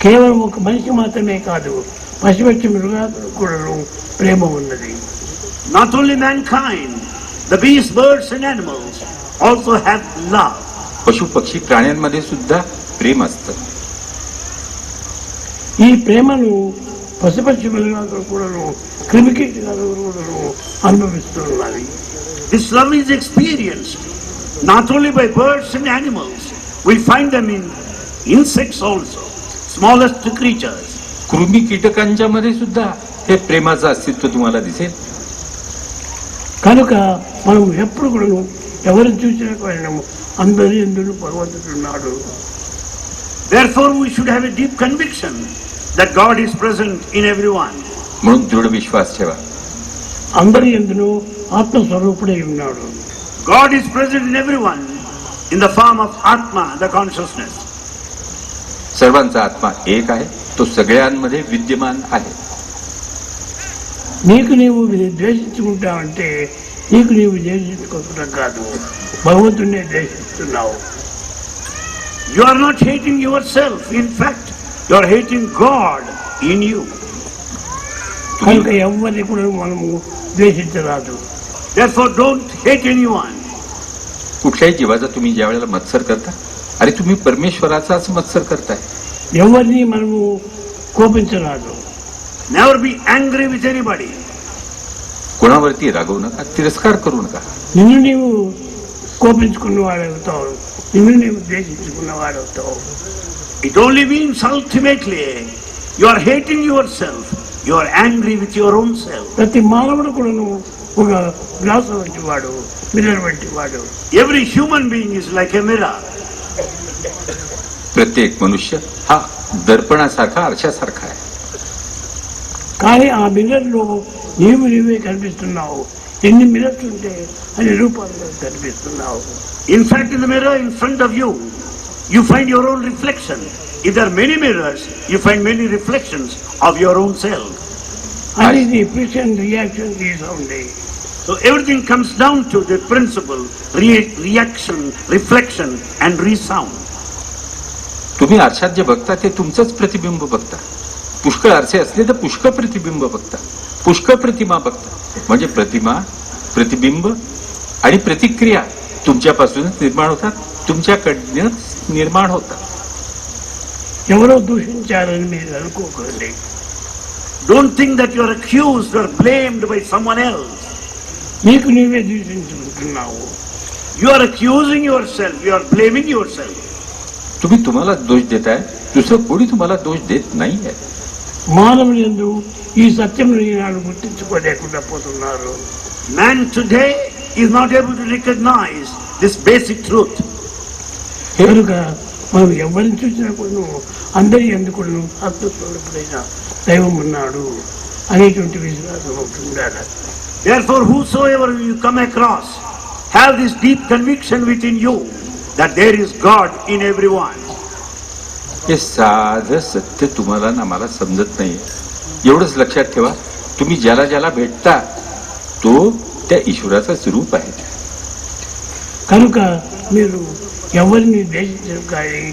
కేవలం ఒక మనిషి మాత్రమే కాదు, పశుపక్షి మృగాలకు కూడా ప్రేమ ఉన్నది. Not only mankind, the beasts, birds and animals also have love. पशु पक्षी प्राण्यांमध्ये सुद्धा प्रेम असतं. ఈ ప్రేమను పశుపక్షి మృగాలు కూడా క్రిమికీటకాలు కూడా అనుభవిస్తున్నవి. This love is experienced not only by birds and animals, we find them in insects also, smallest creatures. कृमी कीटकांच्या मध्ये सुद्धा हे प्रेमाचं अस्तित्व तुम्हाला दिसेल. కనుక మనం ఎప్పుడు కూడా ఎవరిని చూసినా కూడా అందరి ఎందుకు భగవంతుడు ఉన్నాడు. Therefore we should have a deep conviction that God is present in everyone. म्हणून दृढ विश्वास ठेवा. అందరి ఎందును ఆత్మస్వరూపుడై ఉన్నాడు. God is present in everyone in the form of Atma, the consciousness. सर्वांचा आत्मा एक आहे, तो सगळ्यांमध्ये विद्यमान आहे. నీకు నీవు ద్వేషించుకుంటావంటే నీకు నీవు ద్వేషించుకోవడం కాదు, భగవంతుడినే ద్వేషిస్తున్నావు. You are not hating yourself. In fact, you are hating God in you. కనుక ఎవరిని కూడా మనము ద్వేషించరాదు. Therefore don't hate anyone. कुठल्याही जीवाचा तुम्ही ज्या वेळेला मत्सर करता, अरे तुम्ही परमेश्वराचाच मत्सर करताय. ఎవరిని మనము కోపించరాదు. Never be angry with anybody. कोणावरती रागवू नका, तिरस्कार करू नका. నిన్ను నీవు కోపించుకున్నవాడవుతావు, నిన్ను నీవు ద్వేషించుకున్నవాడవుతావు. It only means ultimately you are hating yourself. You are angry with your own self. ప్రతి మానవుడు కూడా ఒక గ్లాసు వంటి వాడు, మిర్రర్ వంటి వాడు. Every human being is like a mirror. प्रत्येक मनुष्य हा दर्पणासारखा, आरशासारखा आहे. కానీ ఆ మిర్రర్లో నీవే కనిపిస్తున్నావు. ఎన్ని మిర్రర్స్ ఉంటే అన్ని రూపాల్లో కనిపిస్తున్నావు. In fact, in the mirror in front of you, you find your own reflection. If there are many mirrors, you find many reflections of your own self. అది రిఫ్లెక్షన్ రియాక్షన్ ఉంది. So everything comes down to the principle, reaction, reflection and resound. तुम्ही आरशात जे बघता ते तुमचंच प्रतिबिंब बघता. पुष्कळ आरसे असले तर पुष्कळ प्रतिबिंब बघता, पुष्कळ प्रतिमा बघता. म्हणजे प्रतिमा, प्रतिबिंब आणि प्रतिक्रिया तुमच्यापासूनच निर्माण होतात, तुमच्याकडनंच निर्माण होतात. ఎవరో దూషించారని మీరు అనుకోకండి. Don't think that you are accused or blamed by someone else. నీకు నీవే దూషించుకుంటున్నావు. You are accusing yourself, you are blaming yourself. तुम्ही तुम्हाला दोष देताय, दुसरं कोणी तुम्हाला दोष देत नाहीये. మానవులు యందు ఈ సత్యం ఈనాడు గుర్తించుకోలేకుండా పోతున్నారు. Man today is not able to recognize this basic truth. కనుక మనం ఎవరిని చూసినా కూడా అందరి ఎందుకు ఆత్మస్వరూపుడైన దైవం ఉన్నాడు అనేటువంటి విశ్వాసం ఉండాలి. Therefore, whosoever you come across, have this deep conviction within you that there is God in everyone. हे साधं सत्य तुम्हाला ना मला समजत नाही. एवढंच लक्षात ठेवा, तुम्ही ज्याला ज्याला भेटता तो त्या ईश्वराचं स्वरूप आहे. కనుక మీరు ఎవరిని ద్వేషించడం కానీ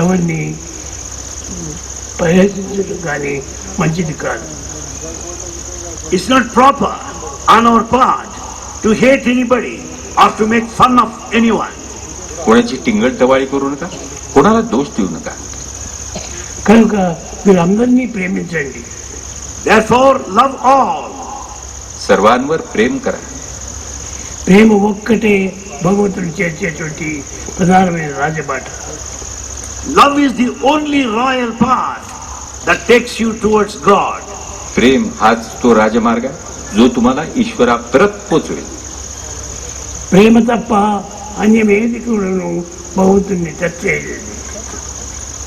ఎవరిని పరిహసించడం కానీ మంచిది కాదు. It's not proper on our part to hate anybody or to make fun of anyone. कोणाची टिंगल टवाळी करू नका, कोणाला दोष देऊ नका. కనుక మీరు అందరినీ ప్రేమించండి. Therefore, love all. सर्वांवर प्रेम करा. ప్రేమ ఒక్కటే భగవంతుడు చేర్చేటువంటి ప్రధానమైన రాజబాట. Love is the only royal path that takes you towards God. प्रेम हाच तो राजमार्ग आहे, जो तुम्हाला ईश्वरापर्यंत पोचवेल. ప్రేమ తప్ప అన్యమేది కూడాను భగవంతుడిని టచ్ చేయలేదు.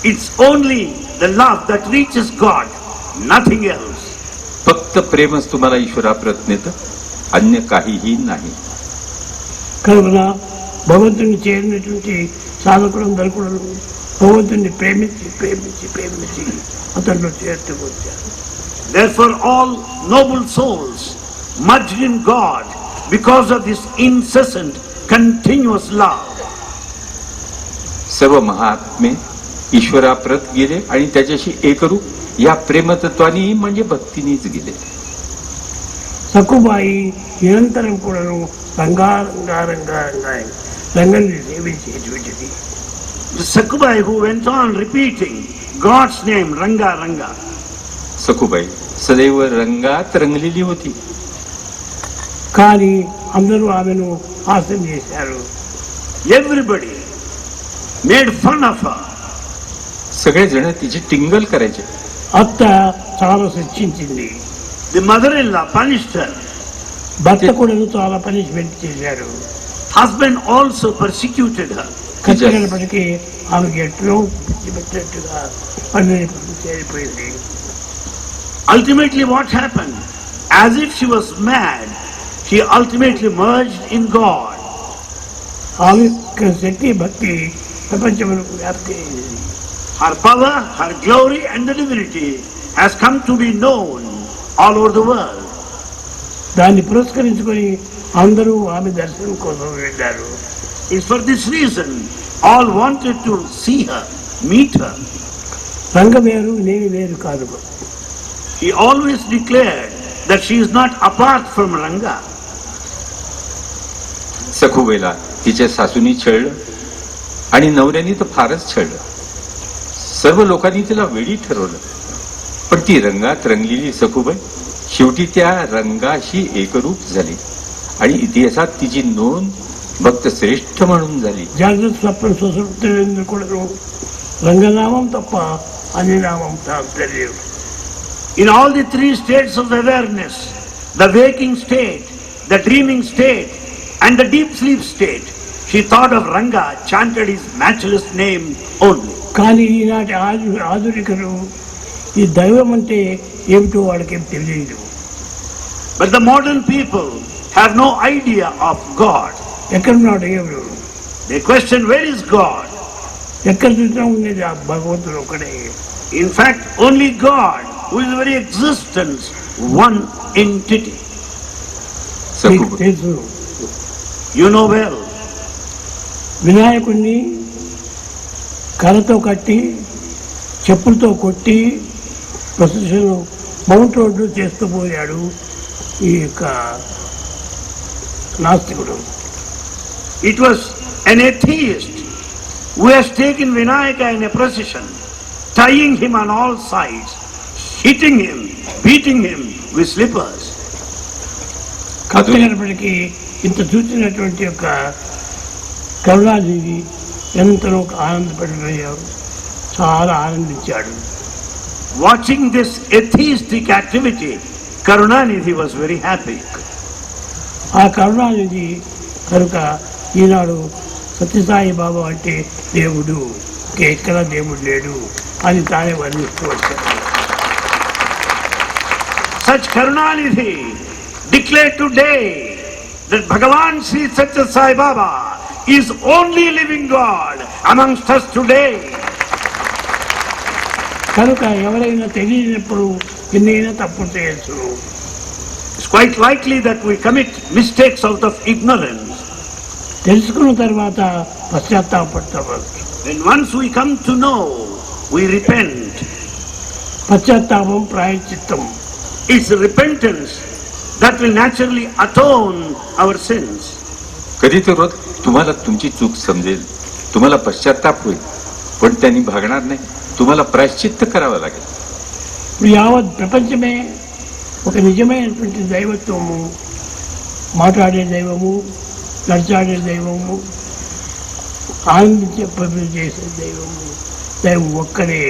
It's only the love that reaches God, nothing else. फक्त प्रेमच तुम्हाला ईश्वरापर्यंत नेतं, अन्य काहीही नाही. కనుక భగవంతుడిని చేరినటువంటి సాధకులందరూ కూడా భగవంతుడిని ప్రేమించి ప్రేమించి ప్రేమించి అతనిలో చేరుతూ వచ్చారు. Therefore, all noble souls merged in God because of this incessant, continuous love. सर्व महात्मे ईश्वराप्रत गेले आणि त्याच्याशी एकरूप या प्रेमतत्वानी म्हणजे भक्तीनीच गेले. సక్కుబాయి నిరంతరం కూడాను Ranga Ranga Ranga Ranga రంగని సేవించేటువంటిది. The Sakubai who went on repeating God's name, Ranga Ranga. Sakhubai सदैव रंगात रंगलेली होती. కానీ అందరూ ఆమెను హాస్యం చేశారు. Everybody made fun of her. सगळे जण तिची टिंगल करायचे. అత్త చాలా శిక్షించింది. The mother-in-law punished her. భర్త కూడా చాలా పనిష్మెంట్ చేశారు. Husband also persecuted her. ఖచ్చితంగా ఆమెకి ఎట్లో పిచ్చి పెట్టినట్టుగా పని చేరిపోయింది. Ultimately what happened? As if she was mad, she ultimately merged in God. ఆమె యొక్క శక్తి భక్తి ప్రపంచములకు వ్యాప్తి అయింది. Her power, her glory and the divinity has come to be known all over the world. దాన్ని పురస్కరించుకొని అందరూ ఆమె దర్శనం కోసం వెళ్ళారు. It's for this reason all wanted to see her, meet her. రంగ వేరు నేను వేరు కాదు. He always declared that she is not apart from Ranga. सखुबाईला तिच्या सासूनी छळलं आणि नवऱ्यानी तर फारच छळलं. सर्व लोकांनी तिला वेडी ठरवलं. पण ती रंगात रंगलेली सखुबाई शेवटी त्या रंगाशी एकरूप झाली आणि इतिहासात तिची नोंद भक्त श्रेष्ठ म्हणून झाली. జాగ్రత్త స్వప్న సుశుద్ధులందరూ కూడా రంగనామం తప్ప అన్ని నామం తెలియదు. In all the three states of awareness, the waking state, the dreaming state and the deep sleep state, she thought of Ranga, chanted his matchless name only. కానీ ఈనాటి ఆధునికులు ఈ దైవం అంటే ఏమిటో వాళ్ళకేం తెలియదు. But the modern people have no idea of God. ఎక్కడున్నాడు దేవుడు? They question, where is God? ఎక్కడ చూసినా ఉండేది ఆ భగవంతుడు ఒకడే. In fact, only God, who is the very existence, one entity. మీకు తెలుసు. You know well. వినాయకుడిని కర్రతో కట్టి చెప్పులతో కొట్టి ప్రొసెషన్ మౌంట్ రోడ్డు చేస్తూ పోయాడు ఈ యొక్క నాస్తికుడు. It was an atheist who has taken Vinayaka in a procession, tying him on all sides, hitting him, beating him with slippers. కప్పినప్పటికీ ఇంత చూసినటువంటి యొక్క కరుణాదేవి ఎంతనో ఆనందపడిపోయాడు, చాలా ఆనందించాడు. Watching this atheistic activity, Karunanidhi was very happy. ఆ కరుణానిధి కనుక ఈనాడు సత్యసాయి బాబా అంటే దేవుడు, ఎక్కడ దేవుడు లేడు అని తానే వర్ణిస్తూ వచ్చాడు. Such Karunanidhi declared today that Bhagavan Sri Satya Sai Baba is only living God amongst us today. కనుక ఎవరైనా తెలియనప్పుడు ఎన్నైనా తప్పు చేయొచ్చు. It's quite likely that we commit mistakes out of ignorance. తెలుసుకున్న తర్వాత పశ్చాత్తాపడతావచ్చు. When once we come to know, we repent. పశ్చాత్తాపం ప్రాయశ్చిత్తం. It's repentance that will naturally atone our sins. कधी तर रोज तुम्हाला तुमची चूक समजेल, तुम्हाला पश्चाताप होईल, पण त्यांनी भागणार नाही. तुम्हाला प्रायश्चित्त करावं लागेल. ఇప్పుడు యావత్ ప్రపంచమే ఒక నిజమైనటువంటి దైవత్వము, మాట్లాడే దైవము, నడిచాడే దైవము, ఆనందించే పనులు చేసే దైవము, దైవం ఒక్కడే.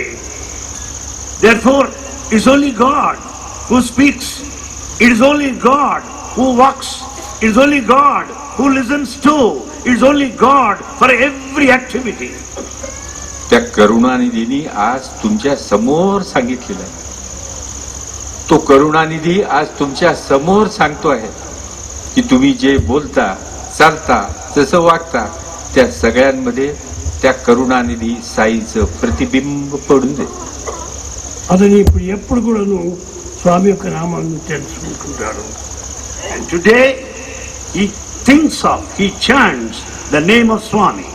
Therefore, it's only God who speaks. It is only God who walks. It is only God who listens to. It is only God for every activity. त्या करुणानिधीनी आज तुमच्या समोर सांगितलेलं आहे. तो करुणानिधी आज तुमच्या समोर सांगतो आहे की तुम्ही जे बोलता, चालता, जसं वागता, त्या सगळ्यांमध्ये त्या करुणानिधी साईचं प्रतिबिंब पडून दे. అతను ఇప్పుడు ఎప్పుడు కూడాను స్వామి యొక్క నామాన్ని తెలుసుకుంటున్నాడు. And today, he thinks of, he chants the name of Swami.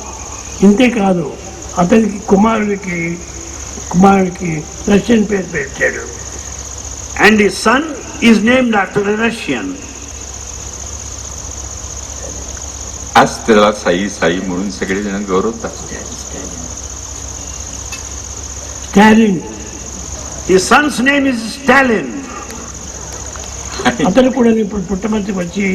ఇంతేకాదు అతనికి కుమారుడికి రష్యన్ పేరు పెట్టాడు. And his son is named after a Russian. आज त्याला साई साई म्हणून सगळेजण गौरवतात. Stalin, His son's name is Stalin. అతను కూడా ఇప్పుడు పుట్టమతికి వచ్చి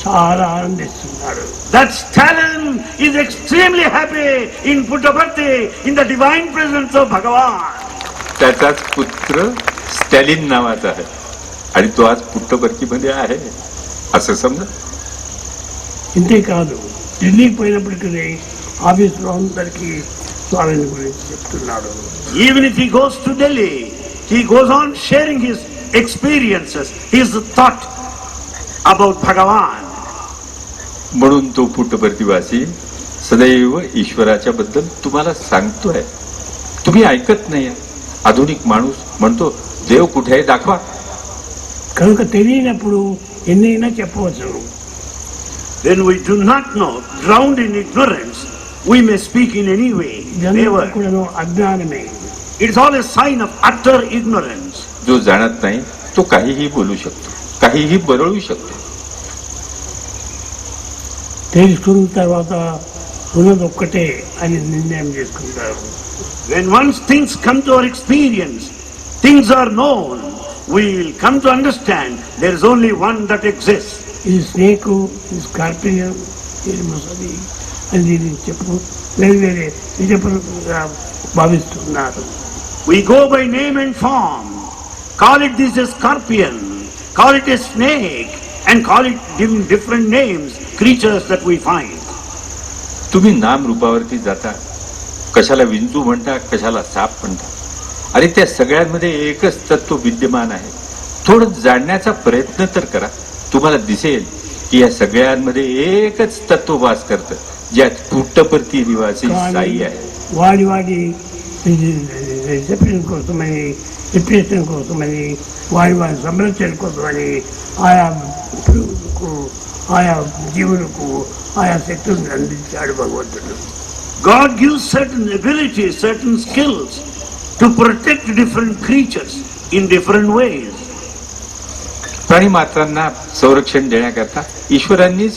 చాలా ఆనందిస్తున్నాడు. That Stalin is extremely happy in Puttaparthi, in the divine presence of Bhagavan. त्याचाच पुत्र स्टॅलिन नावाचा आहे आणि तो आज पुट्टपर्तीमध्ये आहे असं समजा. ఇంతేకాదు ఢిల్లీకి పోయినప్పటికీ ఆఫీసులో అందరికీ స్వామిని గురించి చెప్తున్నాడు. Even if he goes to Delhi, he goes on sharing his experiences, his thought about Bhagavan. म्हणून तो पुट्टपर्तीवासी सदैव ईश्वराच्या बद्दल तुम्हाला सांगतोय. तुम्ही ऐकत नाही. आधुनिक माणूस म्हणतो देव कुठे आहे दाखवा. కనుక తెలియనప్పుడు ఎన్నైనా చెప్పవచ్చు. When we do not know, drowned in ignorance, we may speak in any way. ఇదంతా కూడాను అజ్ఞానమే. It's all a sign of utter ignorance. जो जाणत नाही तो काहीही बोलू शकतो, काहीही बरळू शकतो. తెలుసుకున్న తర్వాత ఉన్నది ఒక్కటే అని నిర్ణయం చేసుకుంటారు. When once things come to our experience, things are known, we will come to understand there is only one that exists. ఇది స్నేక్, ఇది స్కార్పియన్, ఇది ముసలి అని దీన్ని చెప్పు వేరే వేరే నిజపరంగా భావిస్తున్నారు. We go by name and form, call it this a scorpion, call it a snake, and call it giving different names, creatures that we find. तुम्ही नाम रूपावरती जाता, कशाला विंचू म्हणता, कशाला साप म्हणता. अरे त्या सगळ्यांमध्ये एकच तत्व विद्यमान आहे. थोडं जाणण्याचा प्रयत्न तर करा. तुम्हाला दिसेल की या सगळ्यांमध्ये एकच तत्व वास करतं, ज्यात पुट्टपर्ती निवासी साई आहे. వాడి రిసెప్షన్ కోసమని, రిప్రెషన్ కోసమని, వాడి సంరక్షణ కోసమని ఆయా పురుగులకు, ఆయా జీవులకు ఆయా శక్తులను అందించాడు భగవంతుడు. God gives certain abilities, certain skills to protect different creatures in different ways. प्राणी मात्रांना संरक्षण देण्याकरता ईश्वरांनीच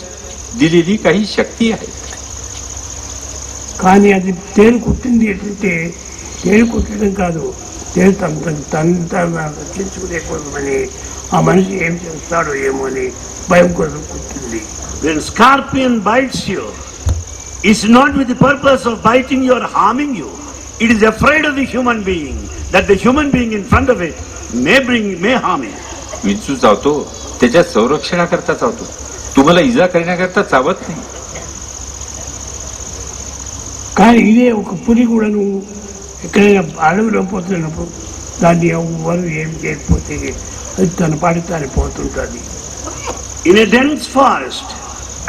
दिलेली काही शक्ती आहे. కానీ అది తేలు కుట్టింది ఏంటంటే తేలు కుట్టడం కాదు, తేలు తను రక్షించుకునే కోసమని ఆ మనిషి ఏం చేస్తాడో ఏమో అని భయం కోసం కుట్టింది. When scorpion bites you, it's not with the purpose of biting you or harming you. It is afraid of the human being, that the human being in front of it may harm you. विंचू चावतो त्याच्या संरक्षणाकरता चावतो, तुम्हाला इजा करण्याकरता चावत नाही. కానీ ఇదే ఒక పులి కూడాను ఎక్కడైనా అడవిలో పోతున్నప్పుడు దాన్ని ఎవరు ఏం చేయకపోతే అది తన పాటి తాను పోతుంటుంది. In a dense forest,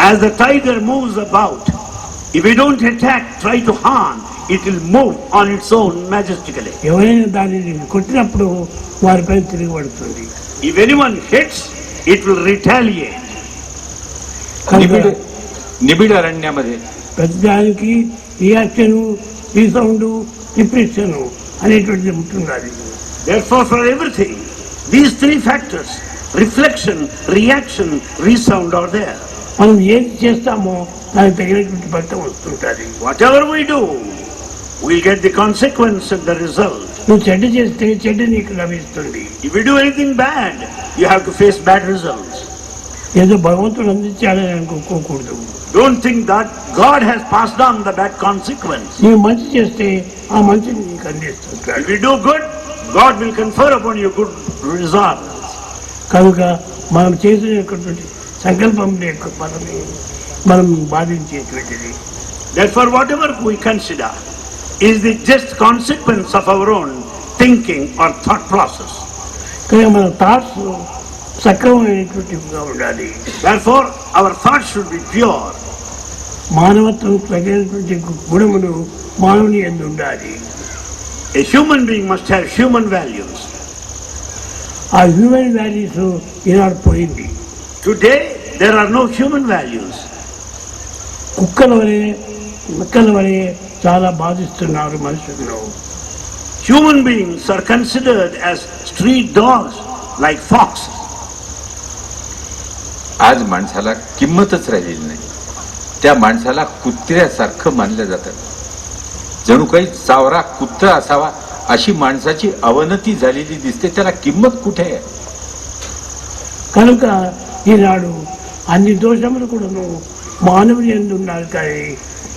as the tiger moves about, if you don't attack, try to harm, it will move on its own majestically. ఎవరైనా దానిని కొట్టినప్పుడు వారిపైన తిరిగిపడుతుంది. If anyone hits, it will retaliate. निबिड अरण्यामध्ये ప్రతిదానికి రియాక్షను, రీసౌండ్, డిప్రెషన్ అనేటువంటిది ఉంటున్నది. Therefore, for everything, these three factors, reflection, reaction, resound are there. మనం ఏది చేస్తామో దానికి తగినటువంటి ఫలితం వస్తుంటుంది. Whatever we do, we'll get the consequence and the result. నువ్వు చెడ్డ చేస్తే చెడ్డ నీకు లభిస్తుంది. If you do anything bad, you have to face bad results. ఏదో భగవంతుడు అందించాడని అనుకోకూడదు. Don't think that God has passed on the bad consequence. నీవు మంచి చేస్తే ఆ మంచిని నీకు అందిస్తుంటాడు. If you do good, God will confer upon you good results. కనుక మనం చేసినటువంటి సంకల్పం యొక్క ఫలమే మనం బాధించేటువంటిది. Therefore, whatever we consider is the just consequence of our own thinking or thought process. కనుక మన థాట్స్ సక్రమమైనటువంటివిగా ఉండాలి. Therefore, our thoughts should be pure. మానవత్వం తగినటువంటి గుణములు మానవుని యందు ఉండాలి. A human being must have human values. ఆ హ్యూమన్ వాల్యూస్ ఈనాడు పోయింది. Today, there are no human values. కుక్కల వలె నక్కల వలె చాలా బాధిస్తున్నారు మనుషులను. Human beings are considered as street dogs, like foxes. आज माणसाला किंमतच राहिलेली नाही. त्या माणसाला कुत्र्यासारखं मानलं जातं. जणू काही चावरा कुत्रा असावा अशी माणसाची अवनती झालेली दिसते. त्याला किंमत कुठे आहे? కనుక ఈనాడు అన్ని దోషములు కూడాను మానవుని యందు ఉన్నారు కానీ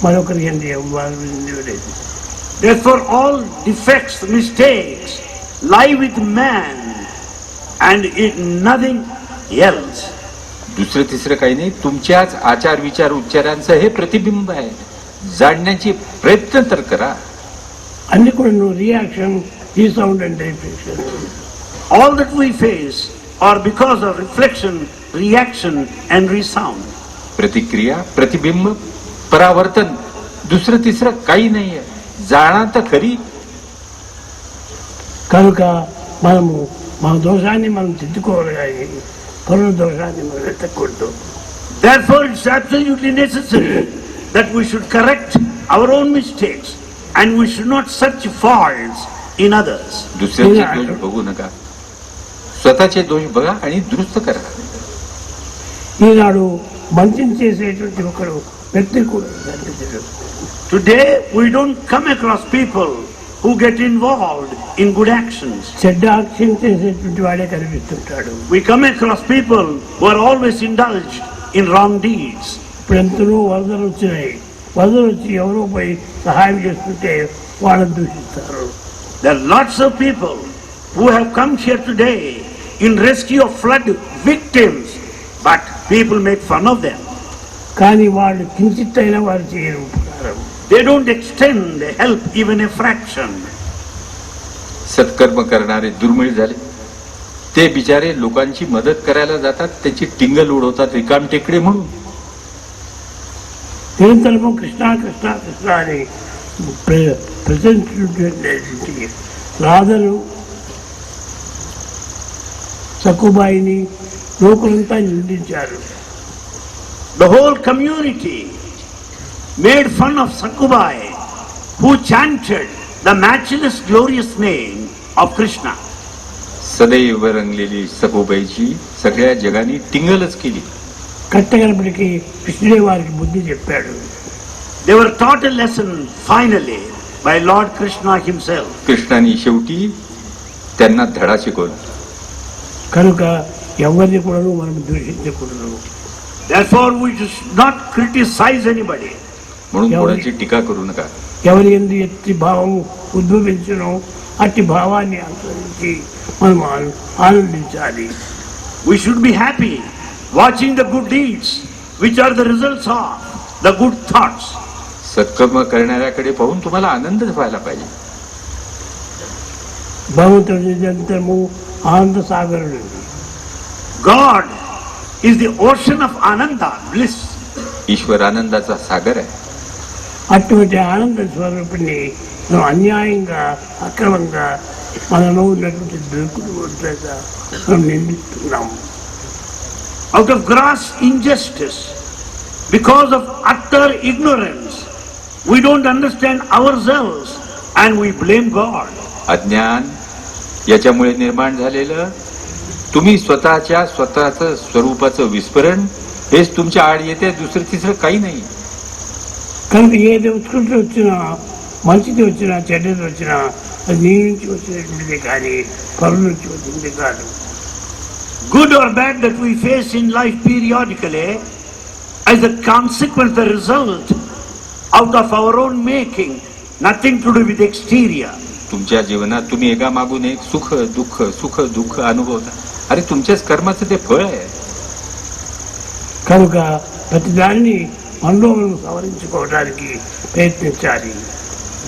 మరొకరి యందు లేదు. Therefore, all defects, mistakes lie with man and in nothing else. दुसरं तिसरं काही नाही, तुमच्याच आचार विचार उच्चारांचं हे प्रतिबिंब आहे. जाणण्याचे प्रयत्न तर करा. అన్ని కూడాను reaction, resound and reflection. All that we face are because of reflection, reaction and resound. प्रतिक्रिया, प्रतिबिंब, परावर्तन, दुसरं तिसरं काही नाहीये. जाणा तर खरी. కనుక మనము మన దోషాన్ని మనం తిద్దుకోవాలి కానీ పరుల దోషాన్ని మనం ఎత్తకూడదు. Therefore, it's absolutely necessary that we should correct our own mistakes and we should not search faults in others. दुसऱ्याचे दोष बघू नका, स्वतःचे दोष बघा आणि दुरुस्त करा. ఈనాడు మంచిని చేసేటువంటి ఒకరు వ్యక్తి కూడా కనిపించడు. Today, we don't come across people who get involved in good actions. చెడ్డ యాక్షన్ చేసేటువంటి వాడే కనిపిస్తుంటాడు. We come across people who are always indulged in wrong deeds. ఇప్పుడు ఎంతలో వరదలు వచ్చినాయి. వరదలు వచ్చి ఎవరో పోయి సహాయం చేస్తుంటే వాళ్ళని దూషిస్తారు. There are lots of people who have come here today in rescue of flood victims, but people make fun of them. కానీ వాళ్ళు కించిత్తైనా వారు చేయరు ఉపకారం. They don't extend help even a fraction. सत्कर्म करणारे दुर्मिळ झाले. ते बिचारे लोकांची मदत करायला जातात, त्याची टिंगल उडवतात रिकाम टेकडे म्हणून. నిరంతరము కృష్ణ కృష్ణ కృష్ణ అని ప్రజెంట్ రాధను సక్కుబాయిని లోకులంతా నిందించారు. The whole community made fun of Sakubai who chanted the matchless glorious name of Krishna. सदैव रंगलेली सखोबाईची सगळ्या जगाने टिंगलच केली. కట్టగలపటికి కృష్ణుడే వారికి బుద్ధి చెప్పాడు. They were taught a lesson finally by Lord Krishna himself. कृष्णाने शेवटी त्यांना धडा शिकवला. కనుక ఎవరిని కూడా మనం దూషించకూడదు. Therefore we should not criticize anybody. म्हणून कोणाची टीका करू नका. ఎవరి ఎందు ఎట్టి భావం ఉద్భవించను అట్టి భావాన్ని అనుసరించి మనం ఆనందించాలి. We should be happy watching the good deeds which are the results of the good thoughts. सत्कर्म करणाऱ्याकडे पाहून तुम्हाला आनंदच व्हायला पाहिजे. భగవంతుడి నిరంతరము ఆనంద సాగరుడు. God is the ocean of Ananda, bliss. ईश्वर आनंदाचा सागर आहे. అటువంటి ఆనంద స్వరూపిణి మనం అన్యాయంగా అక్రమంగా మనలో ఉన్నటువంటి దొరుకుడు మనం నిందిస్తున్నాము. Out of gross injustice, because of utter ignorance, we don't understand ourselves and we blame God. अज्ञान याच्यामुळे निर्माण झालेलं तुम्ही स्वतःचं स्वरूपाचं विस्मरण हेच तुमच्या आड येते. दुसरं तिसरं काही नाही. కనుక ఏది ఉత్కృతి వచ్చినా మంచిది వచ్చినా చెడ్డది వచ్చినా అది నీ నుంచి వచ్చినటువంటిది కానీ పరుల నుంచి వచ్చింది కాదు. Good or bad that we face in life periodically as a consequence, the result out of our own making, nothing to do with exterior. तुमच्या जीवनात तुम्ही एका मागून एक सुख दुःख अनुभवता. अरे तुमच्याच कर्माचं ते फळ आहे. కనుక ప్రతి దానిని మనలో మనం సవరించుకోవడానికి ప్రయత్నించాలి.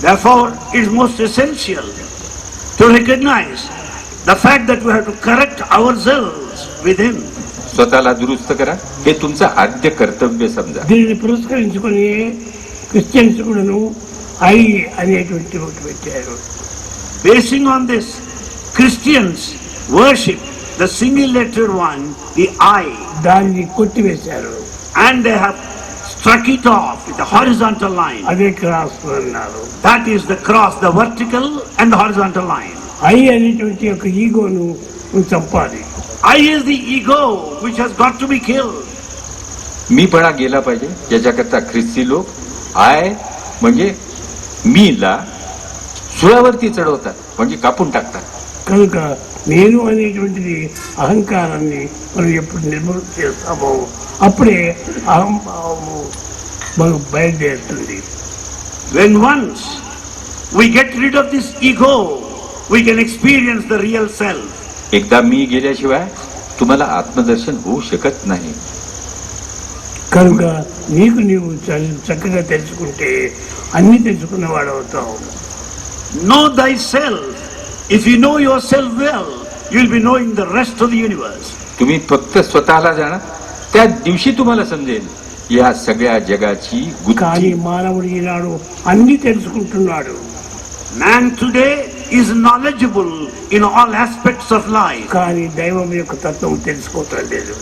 Therefore, it is most essential to recognize the fact that we have to correct ourselves within. स्वतःला दुरुस्त करा हे तुमचं आद्य कर्तव्य समजा. దీనిని పురస్కరించుకొని క్రిస్టియన్స్ కూడాను ఐ అనేటువంటి ఒకటి పెట్టారు. Basing on this, Christians worship the single letter one, the I, దాన్ని కొట్టివేశారు. and they have struck it off with a horizontal line. అదే క్రాస్ అన్నారు. That is the cross, the vertical and the horizontal line. I అనేటువంటి ఒక ఈగోను నువ్వు చంపాలి. I is the ego which has got to be killed. मीपणा गेला पाहिजे. याच्याकरता ख्रिस्ती लोक आय म्हणजे मीला सुळावरती चढवतात म्हणजे कापून टाकतात. కనుక నేను అనేటువంటిది అహంకారాన్ని మనం ఎప్పుడు నిర్మూలన చేస్తామో అప్పుడే అహంభావము మనకు బయలుదేరుతుంది. When once we get rid of this ego, we can experience the real self. एकदा मी गेल्याशिवाय तुम्हाला आत्मदर्शन होऊ शकत नाही. కనుక నీకు నీవు చక్కగా తెలుసుకుంటే అన్ని తెలుసుకున్నవాడు అవుతావు. Know thyself. If you know yourself well, you will be knowing the rest of the universe. तुम्ही फक्त स्वतःला जाणा त्या दिवशी तुम्हाला समजेल या सगळ्या जगाची కానీ गुत्थी. మానవుడు ఈనాడు అన్ని తెలుసుకుంటున్నాడు. Man today is knowledgeable in all aspects of life, కానీ దైవం యొక్క తత్వం తెలుసుకోవటం లేదు.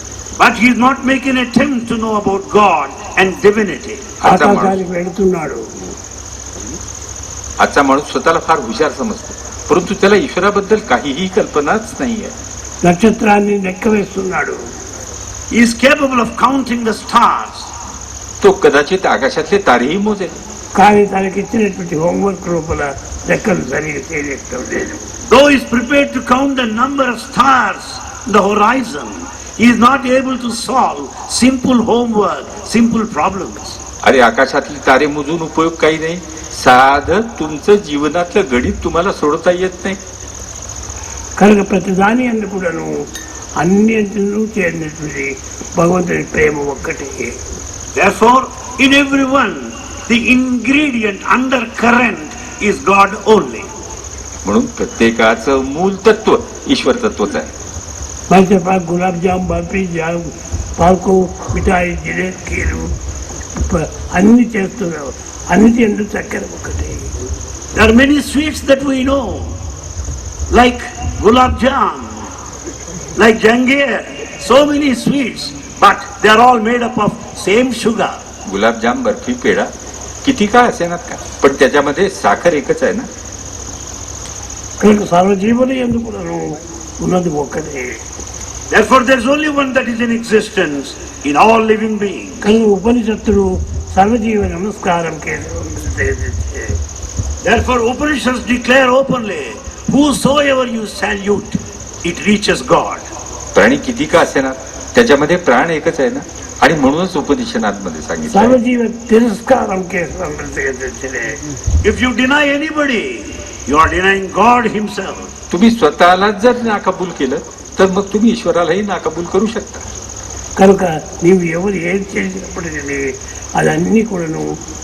but he is not making an attempt to know about God and divinity. ఆకాశానికి వెళుతున్నాడు. आजचा माणूस स्वतःला फार हुशार समजतो परंतु त्याला ईश्वराबद्दल काहीही कल्पनाच नाहीये. నక్షత్రాన్ని లెక్క వేస్తున్నాడు. He is capable of counting the stars, तो कदाचित आकाशातले तारेही मोजेल. కానీ తనకి ఇచ్చినటువంటి హోంవర్క్ లోపల లెక్కలు సరిగా చేయలేకపోవడం లేదు. though he is prepared to count the number of stars in the horizon, he is not able to solve simple homework, simple problems. अरे आकाशातले तारे मोजून उपयोग काही नाही. साधं तुमचं जीवनातलं गणित तुम्हाला सोडवता येत नाही. కనుక ప్రతిదాని అన్ని కూడాను అన్నింటినూ చేరినటువంటి భగవంతుని ప్రేమ ఒక్కటే. Therefore, in everyone, the ingredient undercurrent is God only. म्हणून प्रत्येकाचं मूल तत्व ईश्वर तत्वच आहे. మనకి గులాబ్జామ్ బర్ఫీ జామ్ పాల్కో మిఠాయి జిలేబీ కీరు అన్ని చేస్తున్నావు. అన్నిటి ఎందుకు చక్కెర ఒక్కటే. There are many sweets that we know, like gulab jam, like jangir, so many sweets, but they are all made up of same sugar. गुलाबजाम बर्फी पेढा किती काळ असेनात का, पण त्याच्यामध्ये साखर एकच आहे ना. కనుక సర్వజీవులు ఎందుకు ఉన్నది ఒక్కటే. Therefore, there is only one that is in existence in all living beings. కనుక ఉపనిషత్తులు సర్వజీవ నమస్కారం Therefore, Upanishads declare openly, whosoever you salute, it reaches God. प्राणी किती का असेनात त्याच्यामध्ये प्राण एकच आहे ना, आणि म्हणूनच उपनिषदांमध्ये सांगितलं आहे. సర్వజీవ తిరస్కారం If you deny anybody, you are denying God himself. तुम्ही स्वतःलाच जर नाकबूल केलं तर मग तुम्ही ईश्वरालाही नाकबूल करू शकता. కనుక నీవు ఎవరు ఏం చేసినప్పటికీ అదన్నీ కూడాను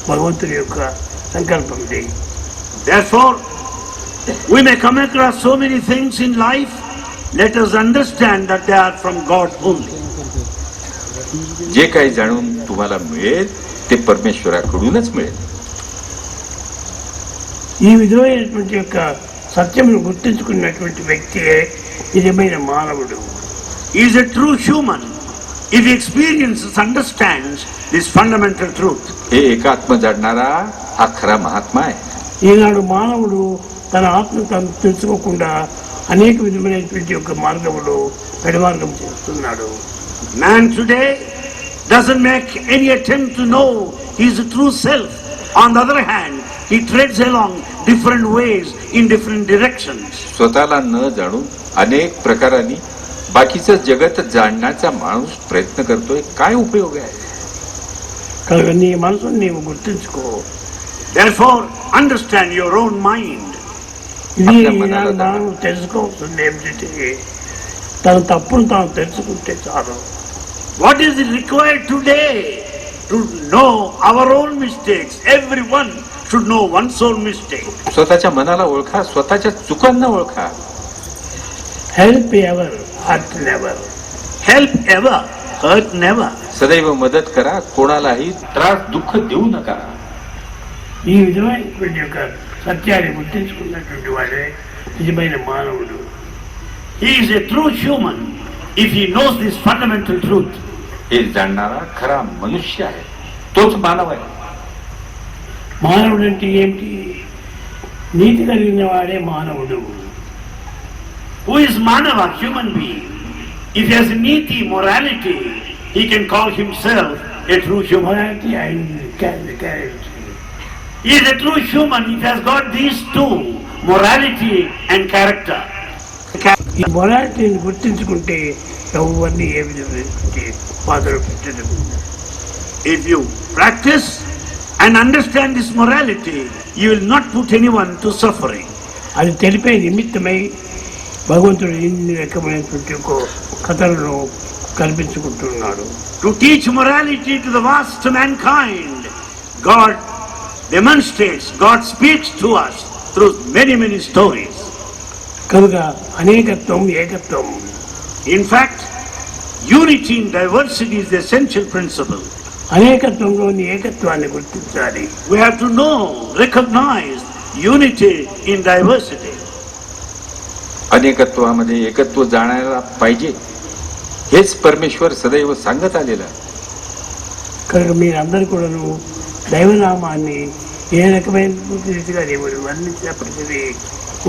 భగవంతుని యొక్క సంకల్పం. Therefore, we may come across so many things in life. Let us understand that they are from God only. जे काही जाणून तुम्हाला मिळेल ते परमेश्वराकडूनच मिळेल. ఈ విధమైనటువంటి యొక్క సత్యమును గుర్తించుకున్నటువంటి వ్యక్తియే నిజమైన మానవుడు. He is a true human if he experiences, understands this fundamental truth. हे एकात्म जाणणारा हा खरा महात्मा आहे. ఈనాడు మానవుడు తన ఆత్మను తాను తెలుసుకోకుండా అనేక విధమైనటువంటి యొక్క మార్గములు పెడమార్గం చేస్తున్నాడు. Man today doesn't make any attempt to know his true self. On the other hand, he treads along different ways in different directions. स्वतःला न जाणून अनेक प्रकारांनी बाकीचं जगत जाणण्याचा माणूस प्रयत्न करतोय. काय उपयोग आहे. కనుక నీ మనసును నీవు గుర్తించుకో. Therefore, understand your own mind. ఇది ఈనాడు మానవుడు తెలుసుకోవాల్సింది ఏమిటంటే తన తప్పును తాను తెలుసుకుంటే చాలు. What is required today? To know our own mistakes. Everyone should know one's own mistake. स्वतःच्या मनाला ओळखा, स्वतःच्या चुकांना ओळखा. Help ever hurt never. Help ever, hurt never. सदैव मदत करा, कोणालाही त्रास दुःख देऊ नका. ఈ విధమైనటువంటి యొక్క సత్యాన్ని గుర్తించుకున్నటువంటి వాడే నిజమైన మానవుడు. He is a true human if he knows this fundamental truth. हे जाणणारा खरा मनुष्य आहे, तोच मानव आहे. మానవుడు అంటే ఏమిటి? నీతి కలిగిన వాడే మానవుడు. Who is Manava, human being? If he has niti, morality, he can call himself a true human. Morality and character. He is a true human if he has got these two, morality and character. ఈ మొరాలిటీని గుర్తించుకుంటే ఎవరిని ఏ విధమైనటువంటి బాధలు పెట్టడం. If you practice and understand this morality, you will not put anyone to suffering. అది తెలిపే నిమిత్తమై భగవంతుడు ఇన్ని రకమైనటువంటి ఒక కథలను కల్పించుకుంటున్నాడు. To teach morality to the vast mankind, God demonstrates, God speaks to us through many, many stories. కనుక అనేకత్వం ఏకత్వం. In fact, unity in diversity is the essential principle. అనేకత్వంలోని ఏకత్వాన్ని గుర్తించాలి. We have to know, recognize unity in diversity. अनेकत्वामध्ये एकत्व जाणायला पाहिजे, हेच परमेश्वर सदैव सांगत आलेला. కనుక మీరందరూ కూడాను దైవనామాన్ని ఏ రకమైన రీతిగా దేవుడు వర్ణించినప్పటికీ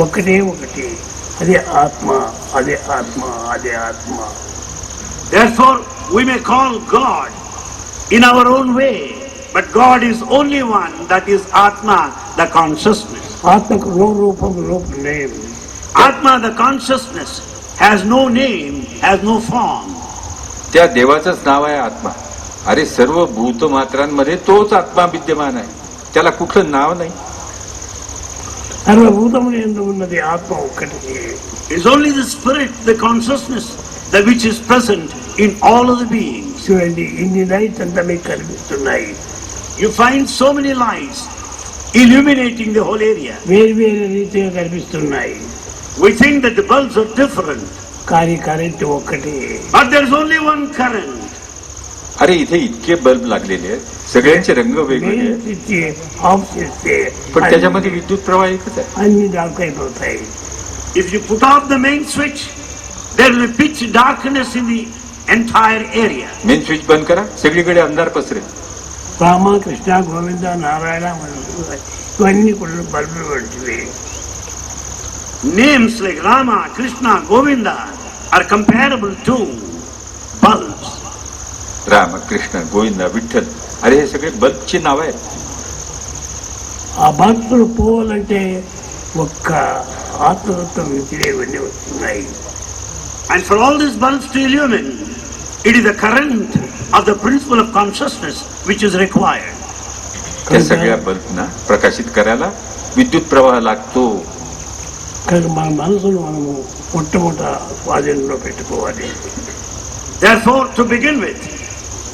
ఒక్కటే ఒకటి, అదే ఆత్మ, అదే ఆత్మ, అదే ఆత్మ. Therefore, we may call God in our own way, but God is only one, that is Atma, the consciousness. ఆత్మకు రూపం name. Atma, the consciousness, has no name, has no form. त्या देवाचंच नाव आहे आत्मा. अरे सर्व भूतमात्रांमध्ये तोच आत्मा विद्यमान आहे, त्याला कुठलं नाव नाही. సర్వభూతములు ఎందు ఉన్నది ఆత్మ ఒక్కటి. It is only the spirit, the consciousness, that which is present in all of the beings. చూడండి, ఇన్ని లైట్స్ అంతా మీకు కనిపిస్తున్నాయి. You find so many lights illuminating the whole area. వేరు వేరు రీతిగా కనిపిస్తున్నాయి. We think that the bulbs are different, కానీ కరెంట్ ఒక్కటి. but there is only one current. अरे इथे इतके बल्ब लागलेले आहेत, सगळ्यांचे रंग वेगवेगळे आहेत, ఆఫ్ చేస్తే पण त्याच्यामध्ये विद्युत प्रवाह एकच आहे. అన్ని డార్క్ అయిపోతాయి. If you put off the main switch, there will be pitch darkness in the entire area. Main switch बंद करा, सगळीकडे अंधार पसरेल. రామ కృష్ణ గోవింద నారాయణ ఇవన్నీ కూడా బల్బులు పడుతుంది. Names like Rama, Krishna, Govinda are comparable to bulbs. Ram Krishna Govind Vitthal अरे हे सगळे बल्बची नाव आहेत. ఆ బల్బులు పోవాలంటే ఒక్క ఆత్మతత్వం నుంచి ఇవన్నీ వస్తున్నాయి. And for all these bulbs to illumine, it is the current of the principle of consciousness which is required. त्या सगळ्या बल्बना प्रकाशित करायला विद्युत प्रवाह लागतो. కనుక మన మనసును మనము మొట్టమొదట స్వాధీనంలో పెట్టుకోవాలి. Therefore, to begin with,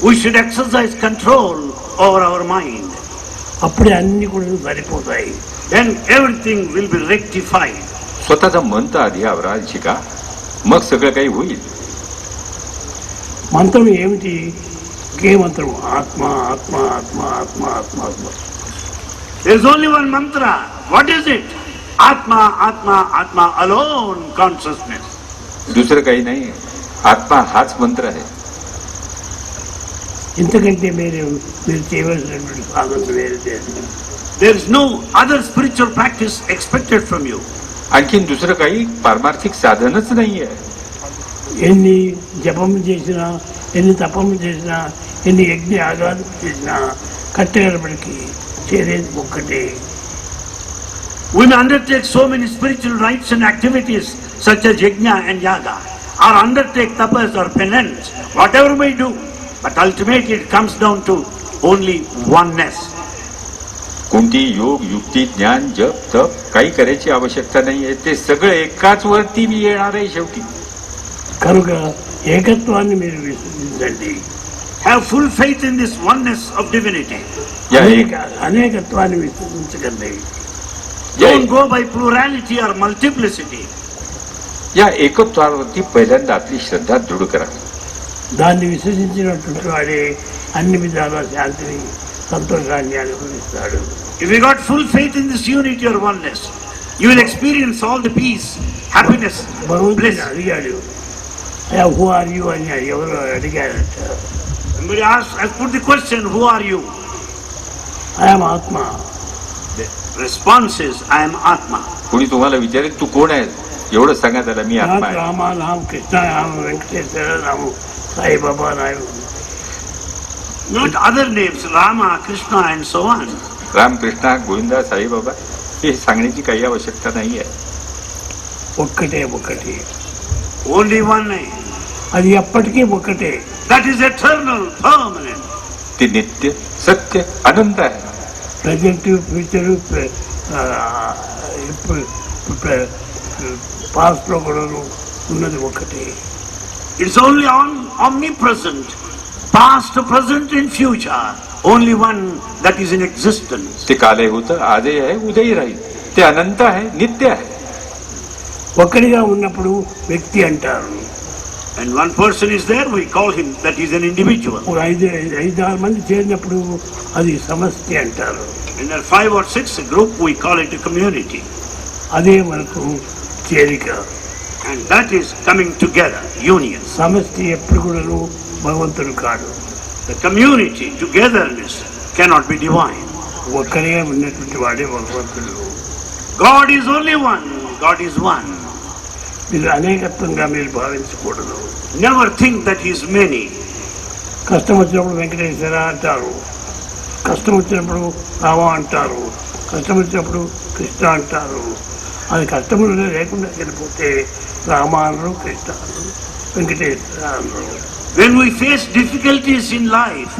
we should exercise control over our mind. అప్పుడే అన్ని కూడా సరిపోతాయి. Then everything will be rectified. स्वतःचं मन तर आधी आवरायला शिका, मग सगळं काही होईल. మంత్రం ఏమిటి? ఒకే మంత్రం, ఆత్మ ఆత్మ ఆత్మ ఆత్మ ఆత్మ ఆత్మ. There is only one mantra. What is it? Atma, Atma, Atma alone consciousness. दुसरं काही नाही. आत्मा हाच मंत्र आहे. ఇంతకంటే మీరు చేయవలసినటువంటి సాధన వేరే లేదు. There is no other spiritual practice expected from you. आणखीन दुसरं काही पारमार्थिक साधनच नाहीये. ఎన్ని జపము చేసినా, ఎన్ని తపము చేసినా, ఎన్ని యజ్ఞ యాగాలు చేసినా కట్టగడపడికి చేరేది ఒక్కటే. We may undertake so many spiritual rites and activities such as yajna and yaga, or undertake tapas or penance, whatever we do, but ultimately it comes down to only oneness. कोणती योग युक्ती ज्ञान जप तप काही करायची आवश्यकता नाहीये. ते सगळं एकाच वरती मी येणार आहे शेवटी. కనుక ఏకత్వాన్ని మీరు విశ్వసించండి. Have full faith in this oneness of divinity. या एक అనేకత్వాన్ని విశ్వసించకండి. Don't go by plurality or multiplicity. या एकत्वावरती पहिल्यांदा आपली श्रद्धा दृढ करा. దాన్ని విశ్వసించినటువంటి వాడే అన్ని విధాల శాంతిని సంతోషాన్ని అనుభవిస్తాడు. If you got full faith in this unity or oneness, you will experience all the peace, happiness, భగవంతుడు bliss. అడిగాడు, హూ ఆర్ యూ అని ఎవరు అడిగారట. Somebody asked, I put the question, who are you? I'm ఆత్మ. The response is, I am Atma. कोणी तुम्हाला विचारेल तू कोण आहे, एवढं सांगा त्याला मी आत्मा నాకు आहे. రామ నామ కృష్ణ నామ వెంకటేశ్వర నామ సాయిబాబా నామ. Not other names, Rama, Krishna and so on. Ram Krishna Govinda Saibaba हे सांगण्याची काही आवश्यकता नाहीये. ఒక్కటే ఒక్కటి, Only one name. అది ఎప్పటికీ ఒక్కటే. That is eternal, permanent. ते नित्य सत्य अनंत आहे. ప్రజెంట్ ఫ్యూచర్ పాస్ట్ లో కూడా ఉన్నది ఒకటే. It's only omnipresent, past, present and future. Only one that is in existence. ते कालही होतं, आजही आहे, उद्याही राहील. ते अनंत आहे, नित्य आहे. ఒక్కడిగా ఉన్నప్పుడు వ్యక్తి అంటారు. When one person is there, we call him that is an individual. ఒక ఐదారు మంది చేరినప్పుడు అది సమష్టి అంటారు. When there are 5 or 6 a group, we call it a community. అదే మనకు చేరిక. And that is coming together, union. సమష్టి ఎప్పుడు కూడాను భగవంతుడు కాడు. The community, togetherness cannot be divine. ఒక్కడిగా ఉన్నటువంటి వాడే భగవంతుడు. God is only one. God is one. మీరు అనేకత్వంగా మీరు భావించకూడదు. Never think that he is many. కష్టం వచ్చినప్పుడు వెంకటేశ్వర అంటారు, కష్టం వచ్చినప్పుడు రామ అంటారు, కష్టం వచ్చినప్పుడు కృష్ణ అంటారు. అది కష్టములు లేకుండా వెళ్ళిపోతే రామ అనరు, కృష్ణ అనరు, వెంకటేశ్వర అనరు. When we face difficulties in life,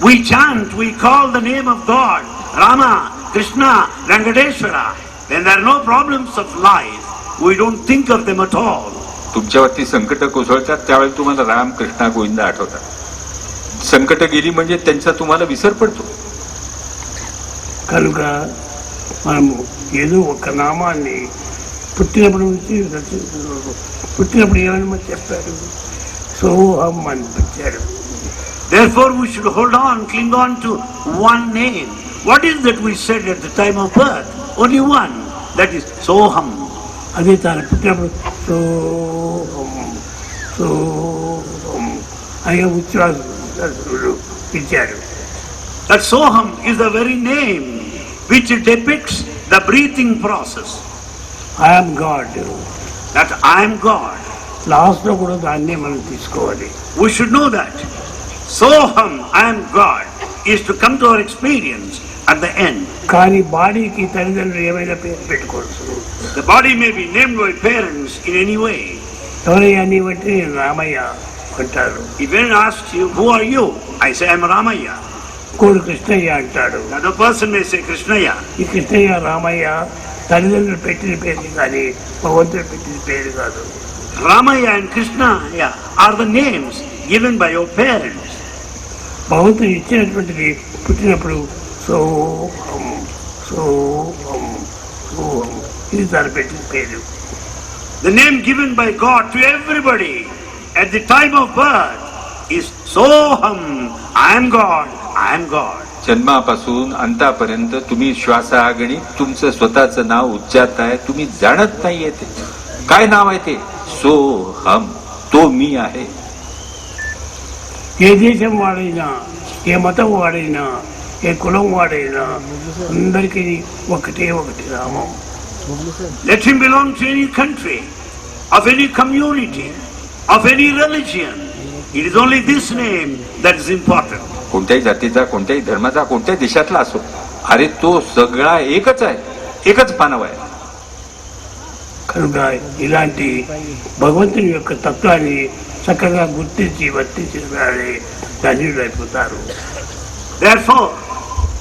we chant, we call the name of God, Rama, Krishna, Venkateshwara. When there are no problems of life, we don't think of them at all. तुमच्यावरती संकट कोसळतात त्यावेळी तुम्हाला राम कृष्णा गोविंदा आठवतात. संकट गेली म्हणजे त्यांचा तुम्हाला विसर पडतो. కనుక మనము ఏదో ఒక నామాన్ని పుట్టినప్పుడు నుంచి పుట్టినప్పుడు ఏమని చెప్పారు, సోహం అని పెట్టాడు. Therefore we should hold on, cling on to one name. What is that we said at the time of birth? Only one. That is Soham. అదే తాను పుట్టినప్పుడు సోహం సోహం అని ఉచ్ఛ్వాసుడు ఇచ్చాడు. That Soham is the very name which depicts the breathing process. I am God. That I am God. Last లో కూడా దాన్నే మనం తీసుకోవాలి. We should know that. Soham, I am God, is to come to our experience at the end. కానీ బాడీకి తల్లిదండ్రులు ఏమైనా పేరు పెట్టుకోవచ్చు. The body may be named by parents in any way. ఎవరయ్యా నీ బట్టి నేను రామయ్య అంటారు. If anyone asks you, who are you? I say, I am Ramaya. కోడు కృష్ణయ్య అంటాడు. Another person may say, Krishnaya. ఈ కృష్ణయ్య రామయ్య తల్లిదండ్రులు పెట్టిన పేరు కానీ భగవంతుడు పెట్టిన పేరు కాదు. Ramaya and Krishnaya are the names given by your parents. భగవంతుడు ఇచ్చినటువంటిది పుట్టినప్పుడు సోహం సోహం సోహం ఇది తను పెట్టిన పేరు. The name given by God to everybody at the time of birth is Soham. I am God. I am God. जन्मापासून अंतापर्यंत तुम्ही श्वासागणित तुमचं स्वतःचं नाव उच्चारताय, तुम्ही जाणत नाहीये ते काय नाव आहे ते. सोहम, तो मी आहे. ఏ దేశం వాడైనా ఏ మతం వాడైనా ఏ కులం వాడైనా అందరికీ ఒకటే ఒకటి నామం. Let him belong to any country, of any community, of any religion. It is only this name that is important. कोणत्याही जातीचा, कोणत्याही धर्माचा, कोणत्याही देशातला असो, अरे तो सगळा एकच आहे, एकच मानव आहे. కనుక ఇలాంటి భగవంతుని యొక్క తత్వాన్ని చక్కగా గుర్తించి వర్తించిన వారే ధన్యులైపోతారు. Therefore,